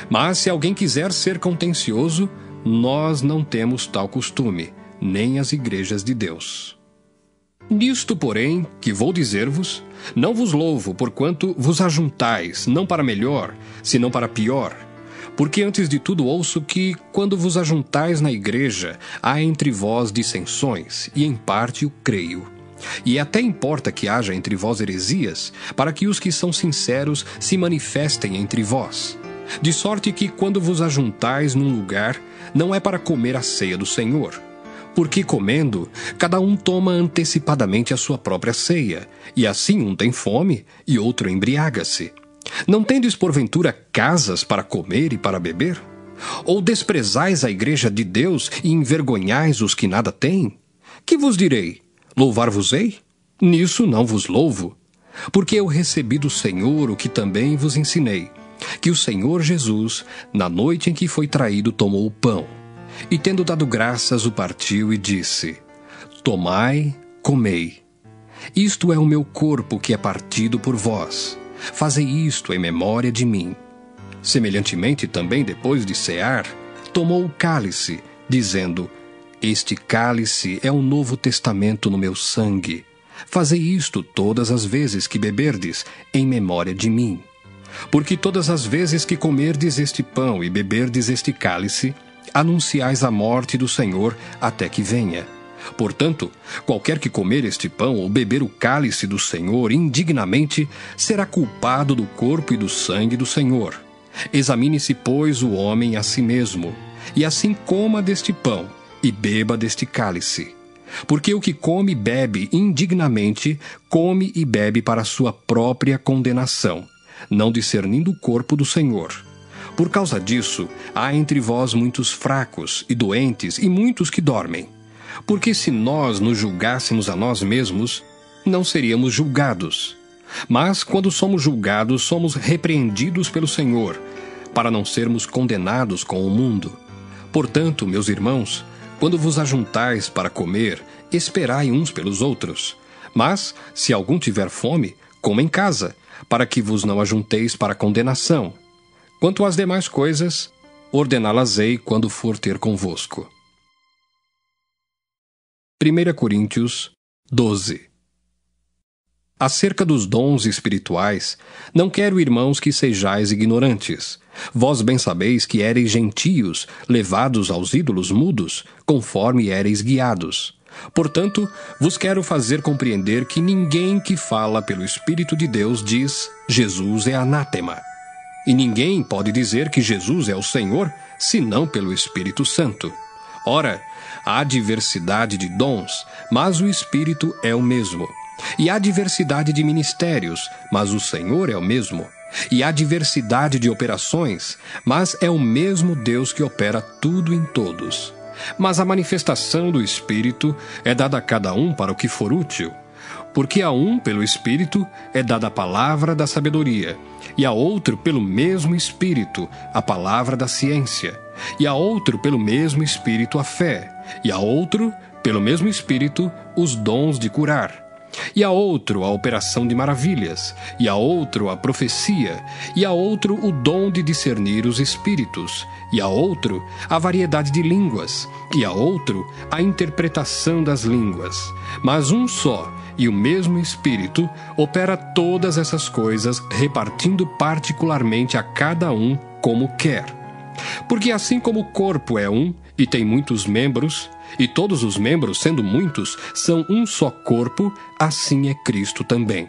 S1: Mas se alguém quiser ser contencioso, nós não temos tal costume, nem as igrejas de Deus. Nisto, porém, que vou dizer-vos, não vos louvo, porquanto vos ajuntais, não para melhor, senão para pior. Porque antes de tudo ouço que, quando vos ajuntais na igreja, há entre vós dissensões, e em parte o creio. E até importa que haja entre vós heresias, para que os que são sinceros se manifestem entre vós. De sorte que, quando vos ajuntais num lugar, não é para comer a ceia do Senhor. Porque, comendo, cada um toma antecipadamente a sua própria ceia, e assim um tem fome e outro embriaga-se. Não tendes, porventura, casas para comer e para beber? Ou desprezais a igreja de Deus e envergonhais os que nada têm? Que vos direi? Louvar-vos-ei? Nisso não vos louvo. Porque eu recebi do Senhor o que também vos ensinei, que o Senhor Jesus, na noite em que foi traído, tomou o pão. E tendo dado graças, o partiu e disse: Tomai, comei. Isto é o meu corpo que é partido por vós. Fazei isto em memória de mim. Semelhantemente também, depois de cear, tomou o cálice, dizendo: Este cálice é o novo testamento no meu sangue. Fazei isto todas as vezes que beberdes, em memória de mim. Porque todas as vezes que comerdes este pão e beberdes este cálice, anunciais a morte do Senhor até que venha. Portanto, qualquer que comer este pão ou beber o cálice do Senhor indignamente, será culpado do corpo e do sangue do Senhor. Examine-se, pois, o homem a si mesmo, e assim coma deste pão e beba deste cálice. Porque o que come e bebe indignamente, come e bebe para a sua própria condenação, não discernindo o corpo do Senhor. Por causa disso, há entre vós muitos fracos e doentes e muitos que dormem. Porque se nós nos julgássemos a nós mesmos, não seríamos julgados. Mas quando somos julgados, somos repreendidos pelo Senhor, para não sermos condenados com o mundo. Portanto, meus irmãos, quando vos ajuntais para comer, esperai uns pelos outros. Mas, se algum tiver fome, coma em casa, para que vos não ajunteis para condenação. Quanto às demais coisas, ordená-las-ei quando for ter convosco. 1 Coríntios 12. Acerca dos dons espirituais, não quero, irmãos, que sejais ignorantes. Vós bem sabeis que éreis gentios, levados aos ídolos mudos, conforme éreis guiados. Portanto, vos quero fazer compreender que ninguém que fala pelo Espírito de Deus diz: Jesus é anátema. E ninguém pode dizer que Jesus é o Senhor, senão pelo Espírito Santo. Ora, há diversidade de dons, mas o Espírito é o mesmo. E há diversidade de ministérios, mas o Senhor é o mesmo. E há diversidade de operações, mas é o mesmo Deus que opera tudo em todos. Mas a manifestação do Espírito é dada a cada um para o que for útil. Porque a um, pelo Espírito, é dada a palavra da sabedoria, e a outro, pelo mesmo Espírito, a palavra da ciência, e a outro, pelo mesmo Espírito, a fé, e a outro, pelo mesmo Espírito, os dons de curar, e a outro a operação de maravilhas, e a outro a profecia, e a outro o dom de discernir os espíritos, e a outro a variedade de línguas, e a outro a interpretação das línguas. Mas um só e o mesmo Espírito opera todas essas coisas, repartindo particularmente a cada um como quer. Porque assim como o corpo é um e tem muitos membros, e todos os membros, sendo muitos, são um só corpo, assim é Cristo também.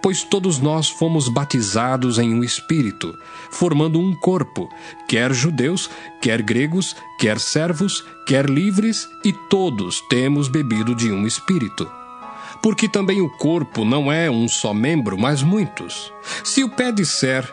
S1: Pois todos nós fomos batizados em um Espírito, formando um corpo, quer judeus, quer gregos, quer servos, quer livres, e todos temos bebido de um Espírito. Porque também o corpo não é um só membro, mas muitos. Se o pé disser: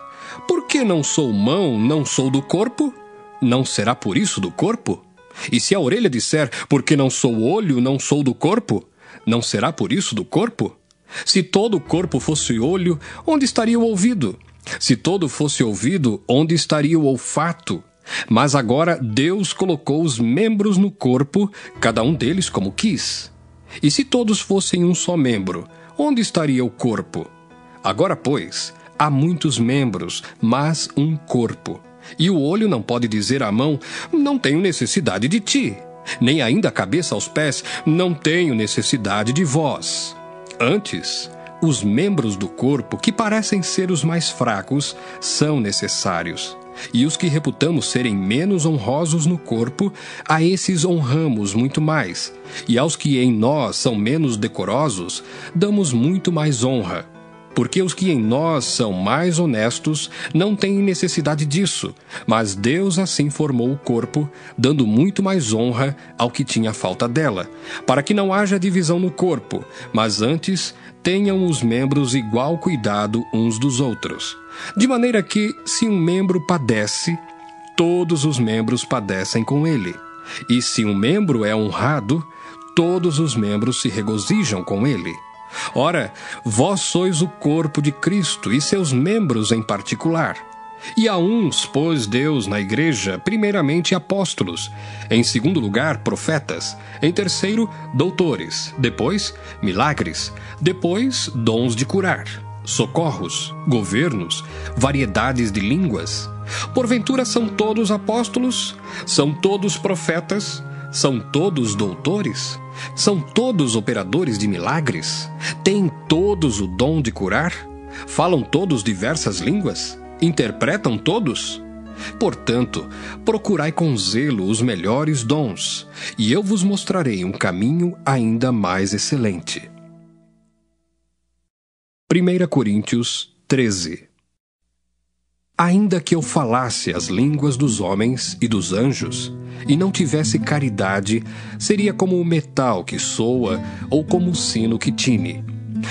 S1: por que não sou mão, não sou do corpo? Não será por isso do corpo? E se a orelha disser: por que não sou olho, não sou do corpo? Não será por isso do corpo? Se todo o corpo fosse olho, onde estaria o ouvido? Se todo fosse ouvido, onde estaria o olfato? Mas agora Deus colocou os membros no corpo, cada um deles como quis. E se todos fossem um só membro, onde estaria o corpo? Agora, pois, há muitos membros, mas um corpo. E o olho não pode dizer à mão: não tenho necessidade de ti. Nem ainda a cabeça aos pés: não tenho necessidade de vós. Antes, os membros do corpo, que parecem ser os mais fracos, são necessários. E os que reputamos serem menos honrosos no corpo, a esses honramos muito mais. E aos que em nós são menos decorosos, damos muito mais honra. Porque os que em nós são mais honestos não têm necessidade disso, mas Deus assim formou o corpo, dando muito mais honra ao que tinha falta dela, para que não haja divisão no corpo, mas antes tenham os membros igual cuidado uns dos outros. De maneira que, se um membro padece, todos os membros padecem com ele. E se um membro é honrado, todos os membros se regozijam com ele. Ora, vós sois o corpo de Cristo e seus membros em particular. E a uns pôs Deus na igreja, primeiramente apóstolos, em segundo lugar profetas, em terceiro doutores, depois milagres, depois dons de curar, socorros, governos, variedades de línguas. Porventura são todos apóstolos? São todos profetas? São todos doutores? São todos operadores de milagres? Têm todos o dom de curar? Falam todos diversas línguas? Interpretam todos? Portanto, procurai com zelo os melhores dons, e eu vos mostrarei um caminho ainda mais excelente. 1 Coríntios 13. Ainda que eu falasse as línguas dos homens e dos anjos, e não tivesse caridade, seria como o metal que soa ou como o sino que tine.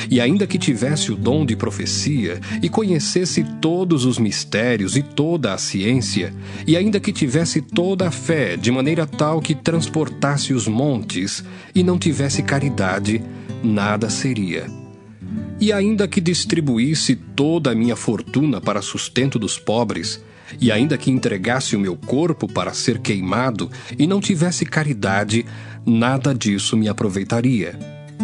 S1: E ainda que tivesse o dom de profecia, e conhecesse todos os mistérios e toda a ciência, e ainda que tivesse toda a fé, de maneira tal que transportasse os montes, e não tivesse caridade, nada seria. E ainda que distribuísse toda a minha fortuna para sustento dos pobres, e ainda que entregasse o meu corpo para ser queimado, e não tivesse caridade, nada disso me aproveitaria.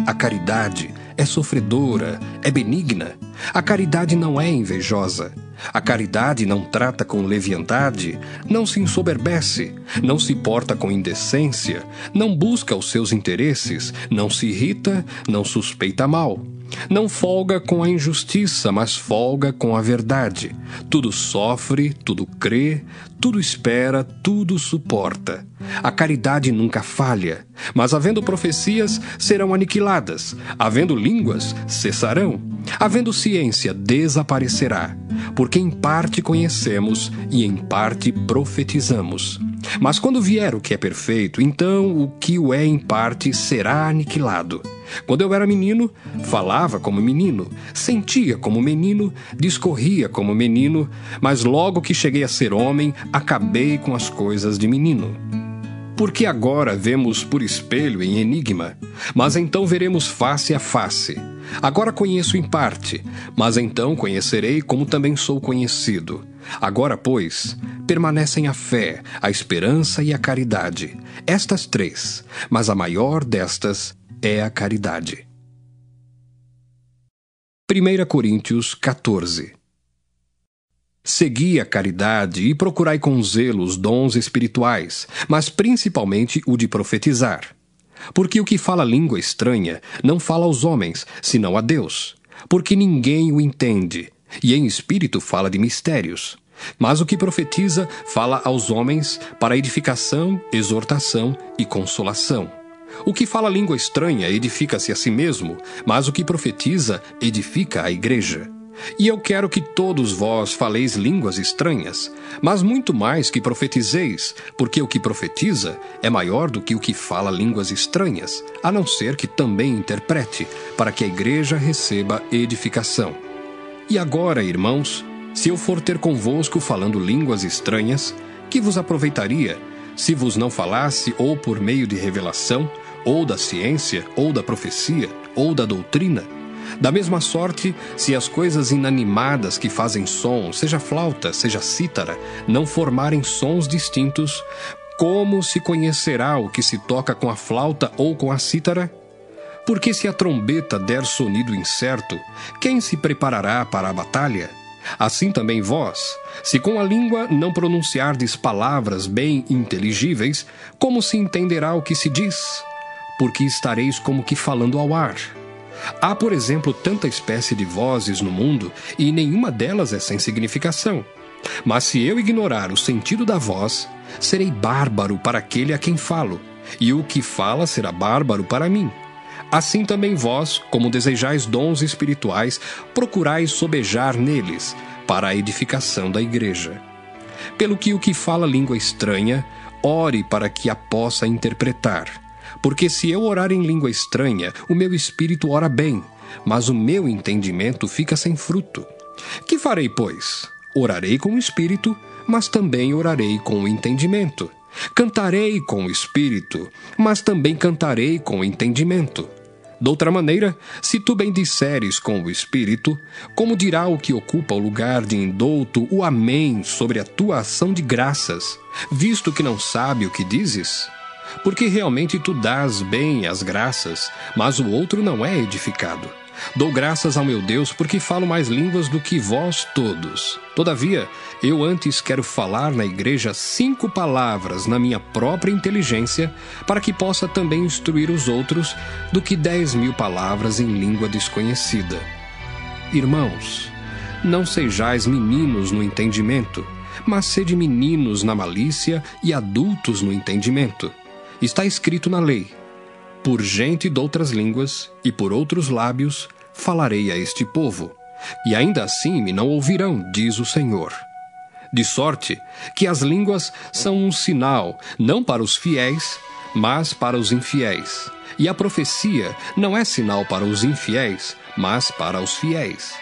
S1: A caridade é sofredora, é benigna. A caridade não é invejosa. A caridade não trata com leviandade, não se ensoberbece, não se porta com indecência, não busca os seus interesses, não se irrita, não suspeita mal. Não folga com a injustiça, mas folga com a verdade. Tudo sofre, tudo crê, tudo espera, tudo suporta. A caridade nunca falha, mas havendo profecias, serão aniquiladas. Havendo línguas, cessarão. Havendo ciência, desaparecerá. Porque em parte conhecemos e em parte profetizamos. Mas quando vier o que é perfeito, então o que o é em parte será aniquilado. Quando eu era menino, falava como menino, sentia como menino, discorria como menino, mas logo que cheguei a ser homem, acabei com as coisas de menino. Porque agora vemos por espelho em enigma, mas então veremos face a face. Agora conheço em parte, mas então conhecerei como também sou conhecido. Agora, pois, permanecem a fé, a esperança e a caridade. Estas três, mas a maior destas é a caridade. 1 Coríntios 14. Segui a caridade e procurai com zelo os dons espirituais, mas principalmente o de profetizar. Porque o que fala língua estranha não fala aos homens, senão a Deus, porque ninguém o entende, e em espírito fala de mistérios. Mas o que profetiza fala aos homens para edificação, exortação e consolação. O que fala língua estranha edifica-se a si mesmo, mas o que profetiza edifica a igreja. E eu quero que todos vós faleis línguas estranhas, mas muito mais que profetizeis, porque o que profetiza é maior do que o que fala línguas estranhas, a não ser que também interprete, para que a igreja receba edificação. E agora, irmãos, se eu for ter convosco falando línguas estranhas, que vos aproveitaria, se vos não falasse ou por meio de revelação, ou da ciência, ou da profecia, ou da doutrina? Da mesma sorte, se as coisas inanimadas que fazem som, seja flauta, seja cítara, não formarem sons distintos, como se conhecerá o que se toca com a flauta ou com a cítara? Porque se a trombeta der sonido incerto, quem se preparará para a batalha? Assim também vós, se com a língua não pronunciardes palavras bem inteligíveis, como se entenderá o que se diz? Porque estareis como que falando ao ar. Há, por exemplo, tanta espécie de vozes no mundo, e nenhuma delas é sem significação. Mas se eu ignorar o sentido da voz, serei bárbaro para aquele a quem falo, e o que fala será bárbaro para mim. Assim também vós, como desejais dons espirituais, procurais sobejar neles, para a edificação da igreja. Pelo que o que fala língua estranha, ore para que a possa interpretar. Porque se eu orar em língua estranha, o meu espírito ora bem, mas o meu entendimento fica sem fruto. Que farei, pois? Orarei com o espírito, mas também orarei com o entendimento. Cantarei com o espírito, mas também cantarei com o entendimento. Doutra maneira, se tu bendisseres com o espírito, como dirá o que ocupa o lugar de indouto o amém sobre a tua ação de graças, visto que não sabe o que dizes? Porque realmente tu dás bem as graças, mas o outro não é edificado. Dou graças ao meu Deus porque falo mais línguas do que vós todos. Todavia, eu antes quero falar na igreja 5 palavras na minha própria inteligência, para que possa também instruir os outros, do que 10.000 palavras em língua desconhecida. Irmãos, não sejais meninos no entendimento, mas sede meninos na malícia e adultos no entendimento. Está escrito na lei: por gente de outras línguas e por outros lábios falarei a este povo, e ainda assim me não ouvirão, diz o Senhor. De sorte que as línguas são um sinal, não para os fiéis, mas para os infiéis. E a profecia não é sinal para os infiéis, mas para os fiéis.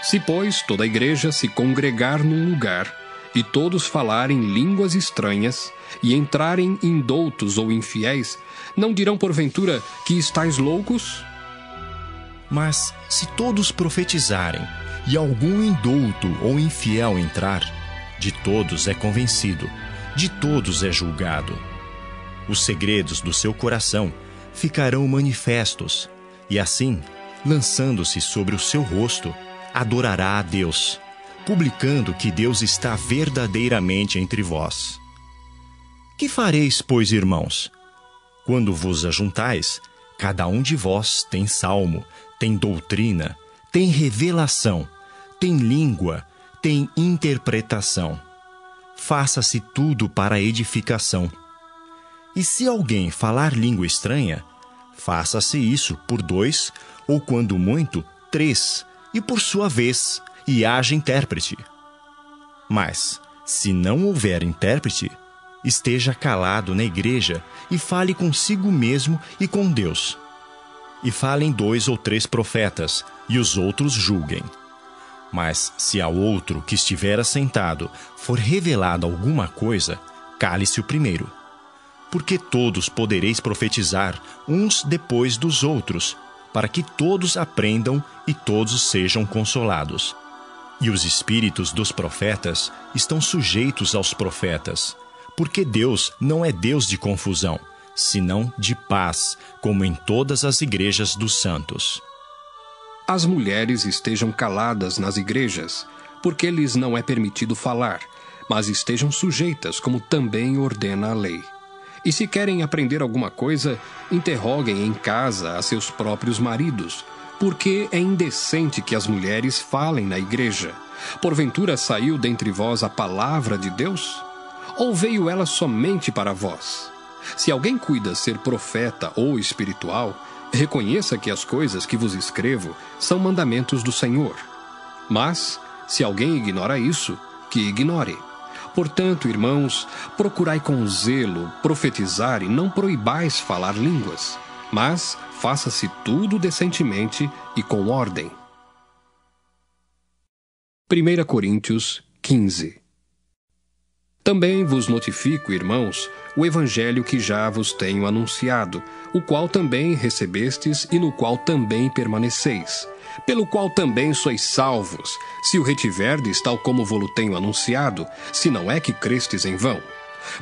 S1: Se, pois, toda a igreja se congregar num lugar, e todos falarem línguas estranhas, e entrarem indoutos ou infiéis, não dirão porventura que estáis loucos?
S2: Mas se todos profetizarem, e algum indouto ou infiel entrar, de todos é convencido, de todos é julgado. Os segredos do seu coração ficarão manifestos, e assim, lançando-se sobre o seu rosto, adorará a Deus, publicando que Deus está verdadeiramente entre vós. Que fareis, pois, irmãos? Quando vos ajuntais, cada um de vós tem salmo, tem doutrina, tem revelação, tem língua, tem interpretação. Faça-se tudo para a edificação. E se alguém falar língua estranha, faça-se isso por 2, ou quando muito, 3, e por sua vez, e haja intérprete. Mas, se não houver intérprete, esteja calado na igreja e fale consigo mesmo e com Deus. E falem 2 ou 3 profetas, e os outros julguem. Mas, se ao outro que estiver assentado for revelada alguma coisa, cale-se o primeiro. Porque todos podereis profetizar uns depois dos outros, para que todos aprendam e todos sejam consolados. E os espíritos dos profetas estão sujeitos aos profetas, porque Deus não é Deus de confusão, senão de paz, como em todas as igrejas dos santos.
S1: As mulheres estejam caladas nas igrejas, porque lhes não é permitido falar, mas estejam sujeitas, como também ordena a lei. E se querem aprender alguma coisa, interroguem em casa a seus próprios maridos, porque é indecente que as mulheres falem na igreja. Porventura saiu dentre vós a palavra de Deus? Ou veio ela somente para vós? Se alguém cuida ser profeta ou espiritual, reconheça que as coisas que vos escrevo são mandamentos do Senhor. Mas, se alguém ignora isso, que ignore. Portanto, irmãos, procurai com zelo profetizar e não proibais falar línguas, mas faça-se tudo decentemente e com ordem. 1 Coríntios 15. Também vos notifico, irmãos, o evangelho que já vos tenho anunciado, o qual também recebestes e no qual também permaneceis, pelo qual também sois salvos, se o retiverdes tal como vos tenho anunciado, se não é que crestes em vão.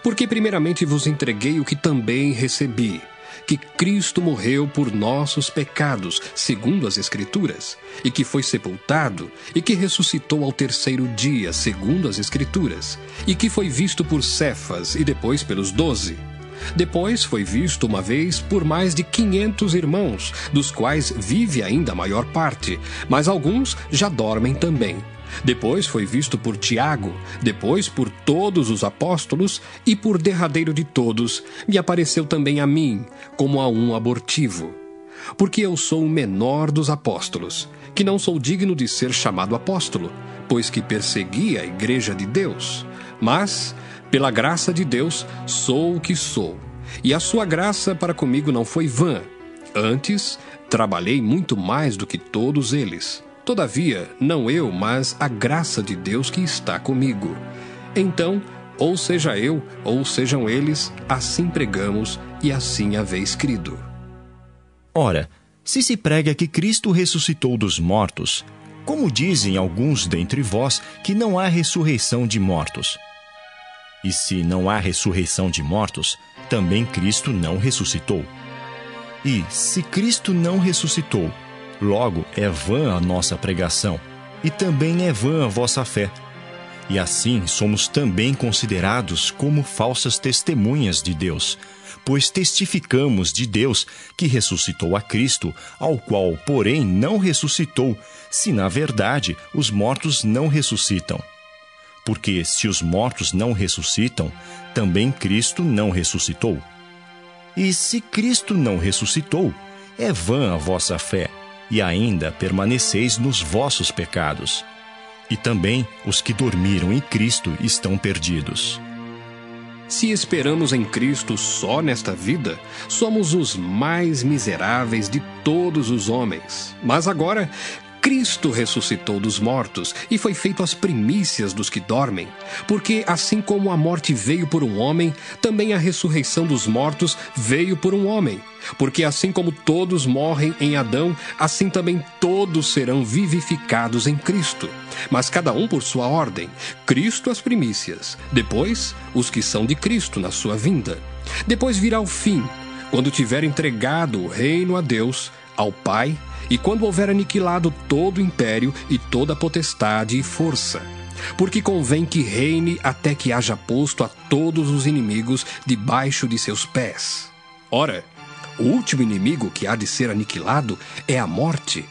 S1: Porque primeiramente vos entreguei o que também recebi, que Cristo morreu por nossos pecados, segundo as Escrituras, e que foi sepultado, e que ressuscitou ao 3º dia, segundo as Escrituras, e que foi visto por Cefas e depois pelos 12. Depois foi visto uma vez por mais de 500 irmãos, dos quais vive ainda a maior parte, mas alguns já dormem também. Depois foi visto por Tiago, depois por todos os apóstolos, e por derradeiro de todos, me apareceu também a mim, como a um abortivo. Porque eu sou o menor dos apóstolos, que não sou digno de ser chamado apóstolo, pois que persegui a igreja de Deus. Mas, pela graça de Deus, sou o que sou. E a sua graça para comigo não foi vã. Antes, trabalhei muito mais do que todos eles. Todavia, não eu, mas a graça de Deus que está comigo. Então, ou seja eu, ou sejam eles, assim pregamos e assim haveis crido.
S2: Ora, se prega que Cristo ressuscitou dos mortos, como dizem alguns dentre vós que não há ressurreição de mortos? E se não há ressurreição de mortos, também Cristo não ressuscitou. E, se Cristo não ressuscitou, logo é vã a nossa pregação, e também é vã a vossa fé. E assim somos também considerados como falsas testemunhas de Deus, pois testificamos de Deus que ressuscitou a Cristo, ao qual, porém, não ressuscitou, se na verdade os mortos não ressuscitam. Porque se os mortos não ressuscitam, também Cristo não ressuscitou. E se Cristo não ressuscitou, é vã a vossa fé, e ainda permaneceis nos vossos pecados. E também os que dormiram em Cristo estão perdidos.
S1: Se esperamos em Cristo só nesta vida, somos os mais miseráveis de todos os homens. Mas agora, Cristo ressuscitou dos mortos e foi feito as primícias dos que dormem. Porque assim como a morte veio por um homem, também a ressurreição dos mortos veio por um homem. Porque assim como todos morrem em Adão, assim também todos serão vivificados em Cristo. Mas cada um por sua ordem. Cristo as primícias, depois os que são de Cristo na sua vinda. Depois virá o fim, quando tiver entregado o reino a Deus, ao Pai, e quando houver aniquilado todo o império e toda potestade e força. Porque convém que reine até que haja posto a todos os inimigos debaixo de seus pés. Ora, O último inimigo que há de ser aniquilado é a morte,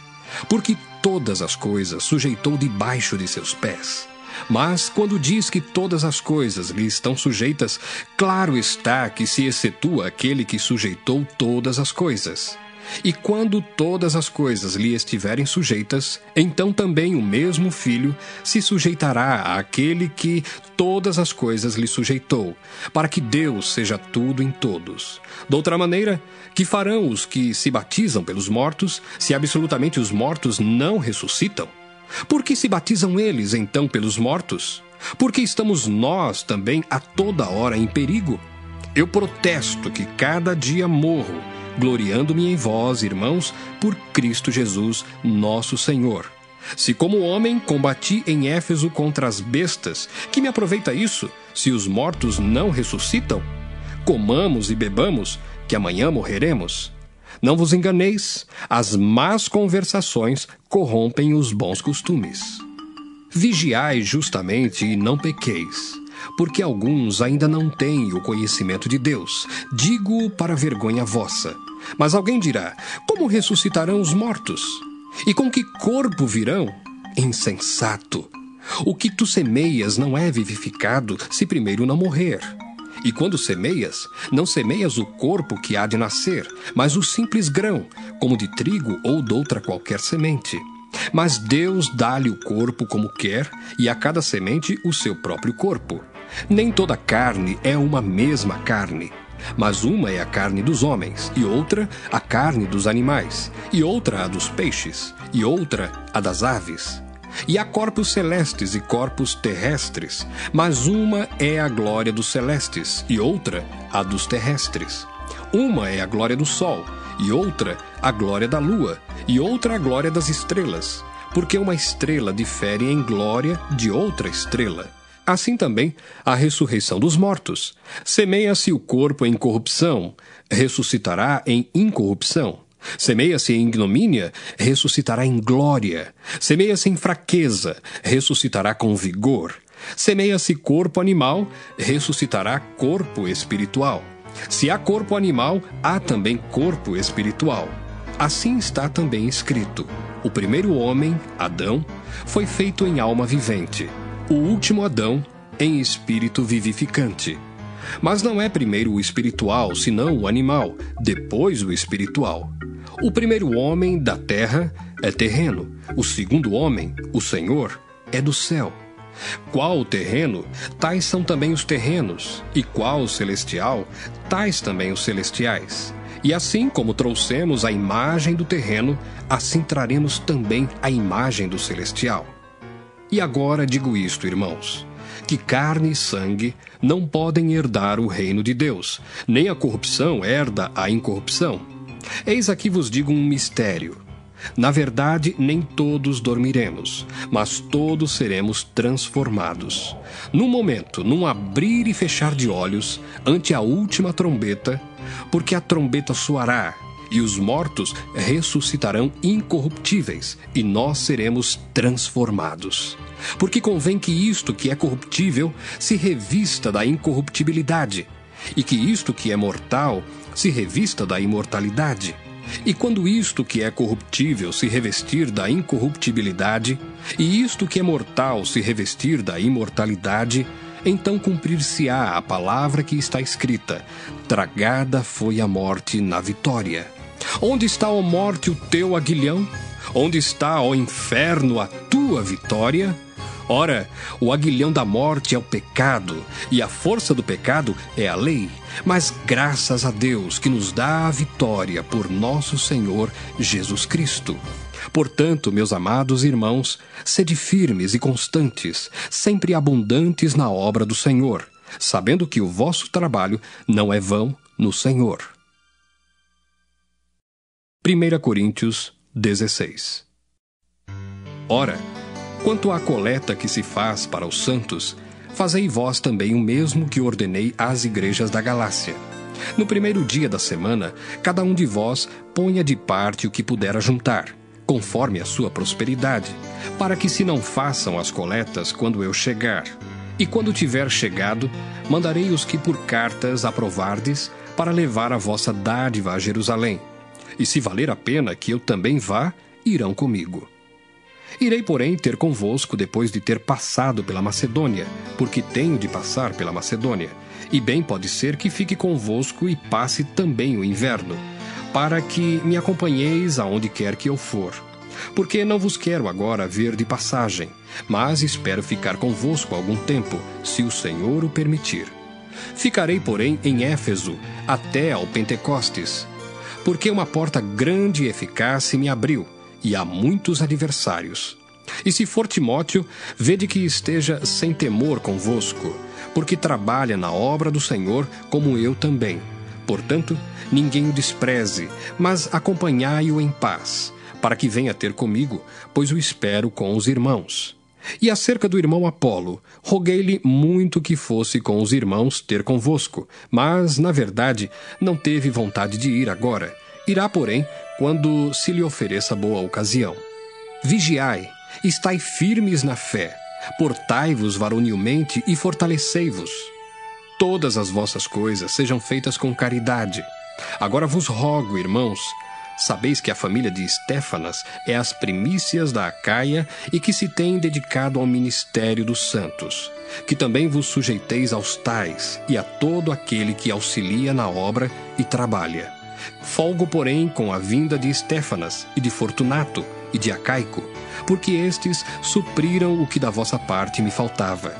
S1: porque todas as coisas sujeitou debaixo de seus pés. Mas, quando diz que todas as coisas lhe estão sujeitas, claro está que se excetua aquele que sujeitou todas as coisas. E quando todas as coisas lhe estiverem sujeitas, então também o mesmo Filho se sujeitará àquele que todas as coisas lhe sujeitou, para que Deus seja tudo em todos. Doutra maneira, que farão os que se batizam pelos mortos, se absolutamente os mortos não ressuscitam? Por que se batizam eles, então, pelos mortos? Porque estamos nós também a toda hora em perigo? Eu protesto que cada dia morro, gloriando-me em vós, irmãos, por Cristo Jesus, nosso Senhor. Se como homem combati em Éfeso contra as bestas, que me aproveita isso, se os mortos não ressuscitam? Comamos e bebamos, que amanhã morreremos. Não vos enganeis, as más conversações corrompem os bons costumes. Vigiai justamente e não pequeis, porque alguns ainda não têm o conhecimento de Deus. Digo para vergonha vossa. Mas alguém dirá, como ressuscitarão os mortos? E com que corpo virão? Insensato! O que tu semeias não é vivificado se primeiro não morrer. E quando semeias, não semeias o corpo que há de nascer, mas o simples grão, como de trigo ou doutra qualquer semente. Mas Deus dá-lhe o corpo como quer, e a cada semente o seu próprio corpo. Nem toda carne é uma mesma carne, mas uma é a carne dos homens, e outra a carne dos animais, e outra a dos peixes, e outra a das aves. E há corpos celestes e corpos terrestres, mas uma é a glória dos celestes, e outra a dos terrestres. Uma é a glória do sol, e outra a glória da lua, e outra a glória das estrelas, porque uma estrela difere em glória de outra estrela. Assim também a ressurreição dos mortos. Semeia-se o corpo em corrupção, ressuscitará em incorrupção. Semeia-se em ignomínia, ressuscitará em glória. Semeia-se em fraqueza, ressuscitará com vigor. Semeia-se corpo animal, ressuscitará corpo espiritual. Se há corpo animal, há também corpo espiritual. Assim está também escrito: o primeiro homem, Adão, foi feito em alma vivente. O último Adão, em espírito vivificante. Mas não é primeiro o espiritual, senão o animal, depois o espiritual. O primeiro homem da terra é terreno, o segundo homem, o Senhor, é do céu. Qual o terreno, tais são também os terrenos, e qual o celestial, tais também os celestiais. E assim como trouxemos a imagem do terreno, assim traremos também a imagem do celestial. E agora digo isto, irmãos, que carne e sangue não podem herdar o reino de Deus, nem a corrupção herda a incorrupção. Eis aqui vos digo um mistério. Na verdade, nem todos dormiremos, mas todos seremos transformados. Num momento, num abrir e fechar de olhos, ante a última trombeta, porque a trombeta soará, e os mortos ressuscitarão incorruptíveis, e nós seremos transformados. Porque convém que isto que é corruptível se revista da incorruptibilidade, e que isto que é mortal se revista da imortalidade. E quando isto que é corruptível se revestir da incorruptibilidade, e isto que é mortal se revestir da imortalidade, então cumprir-se-á a palavra que está escrita: tragada foi a morte na vitória. Onde está, ó morte, o teu aguilhão? Onde está, ó inferno, a tua vitória? Ora, o aguilhão da morte é o pecado, e a força do pecado é a lei. Mas graças a Deus que nos dá a vitória por nosso Senhor Jesus Cristo. Portanto, meus amados irmãos, sede firmes e constantes, sempre abundantes na obra do Senhor, sabendo que o vosso trabalho não é vão no Senhor. 1 Coríntios 16. Ora, quanto à coleta que se faz para os santos, fazei vós também o mesmo que ordenei às igrejas da Galácia. No primeiro dia da semana, cada um de vós ponha de parte o que puder ajuntar, conforme a sua prosperidade, para que se não façam as coletas quando eu chegar. E quando tiver chegado, mandarei os que por cartas aprovardes, para levar a vossa dádiva a Jerusalém. E se valer a pena que eu também vá, irão comigo. Irei, porém, ter convosco depois de ter passado pela Macedônia, porque tenho de passar pela Macedônia. E bem pode ser que fique convosco e passe também o inverno, para que me acompanheis aonde quer que eu for. Porque não vos quero agora ver de passagem, mas espero ficar convosco algum tempo, se o Senhor o permitir. Ficarei, porém, em Éfeso, até ao Pentecostes, porque uma porta grande e eficaz se me abriu, e há muitos adversários. E se for Timóteo, vede que esteja sem temor convosco, porque trabalha na obra do Senhor como eu também. Portanto, ninguém o despreze, mas acompanhai-o em paz, para que venha ter comigo, pois o espero com os irmãos. E acerca do irmão Apolo, roguei-lhe muito que fosse com os irmãos ter convosco, mas, na verdade, não teve vontade de ir agora. Irá, porém, quando se lhe ofereça boa ocasião. Vigiai, estai firmes na fé, portai-vos varonilmente e fortalecei-vos. Todas as vossas coisas sejam feitas com caridade. Agora vos rogo, irmãos, sabeis que a família de Estéfanas é as primícias da Acaia e que se tem dedicado ao ministério dos santos, que também vos sujeiteis aos tais e a todo aquele que auxilia na obra e trabalha. Folgo, porém, com a vinda de Estéfanas e de Fortunato e de Acaico, porque estes supriram o que da vossa parte me faltava,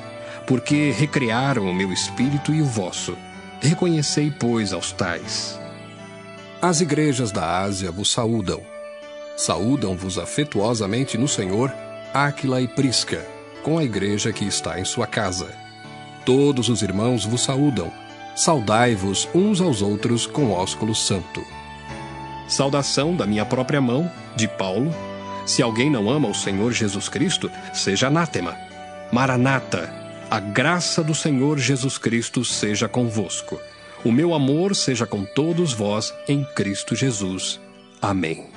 S1: porque recrearam o meu espírito e o vosso. Reconhecei, pois, aos tais. As igrejas da Ásia vos saúdam. Saúdam-vos afetuosamente no Senhor Áquila e Prisca, com a igreja que está em sua casa. Todos os irmãos vos saúdam. Saudai-vos uns aos outros com ósculo santo. Saudação da minha própria mão, de Paulo. Se alguém não ama o Senhor Jesus Cristo, seja anátema. Maranata, a graça do Senhor Jesus Cristo seja convosco. O meu amor seja com todos vós em Cristo Jesus. Amém.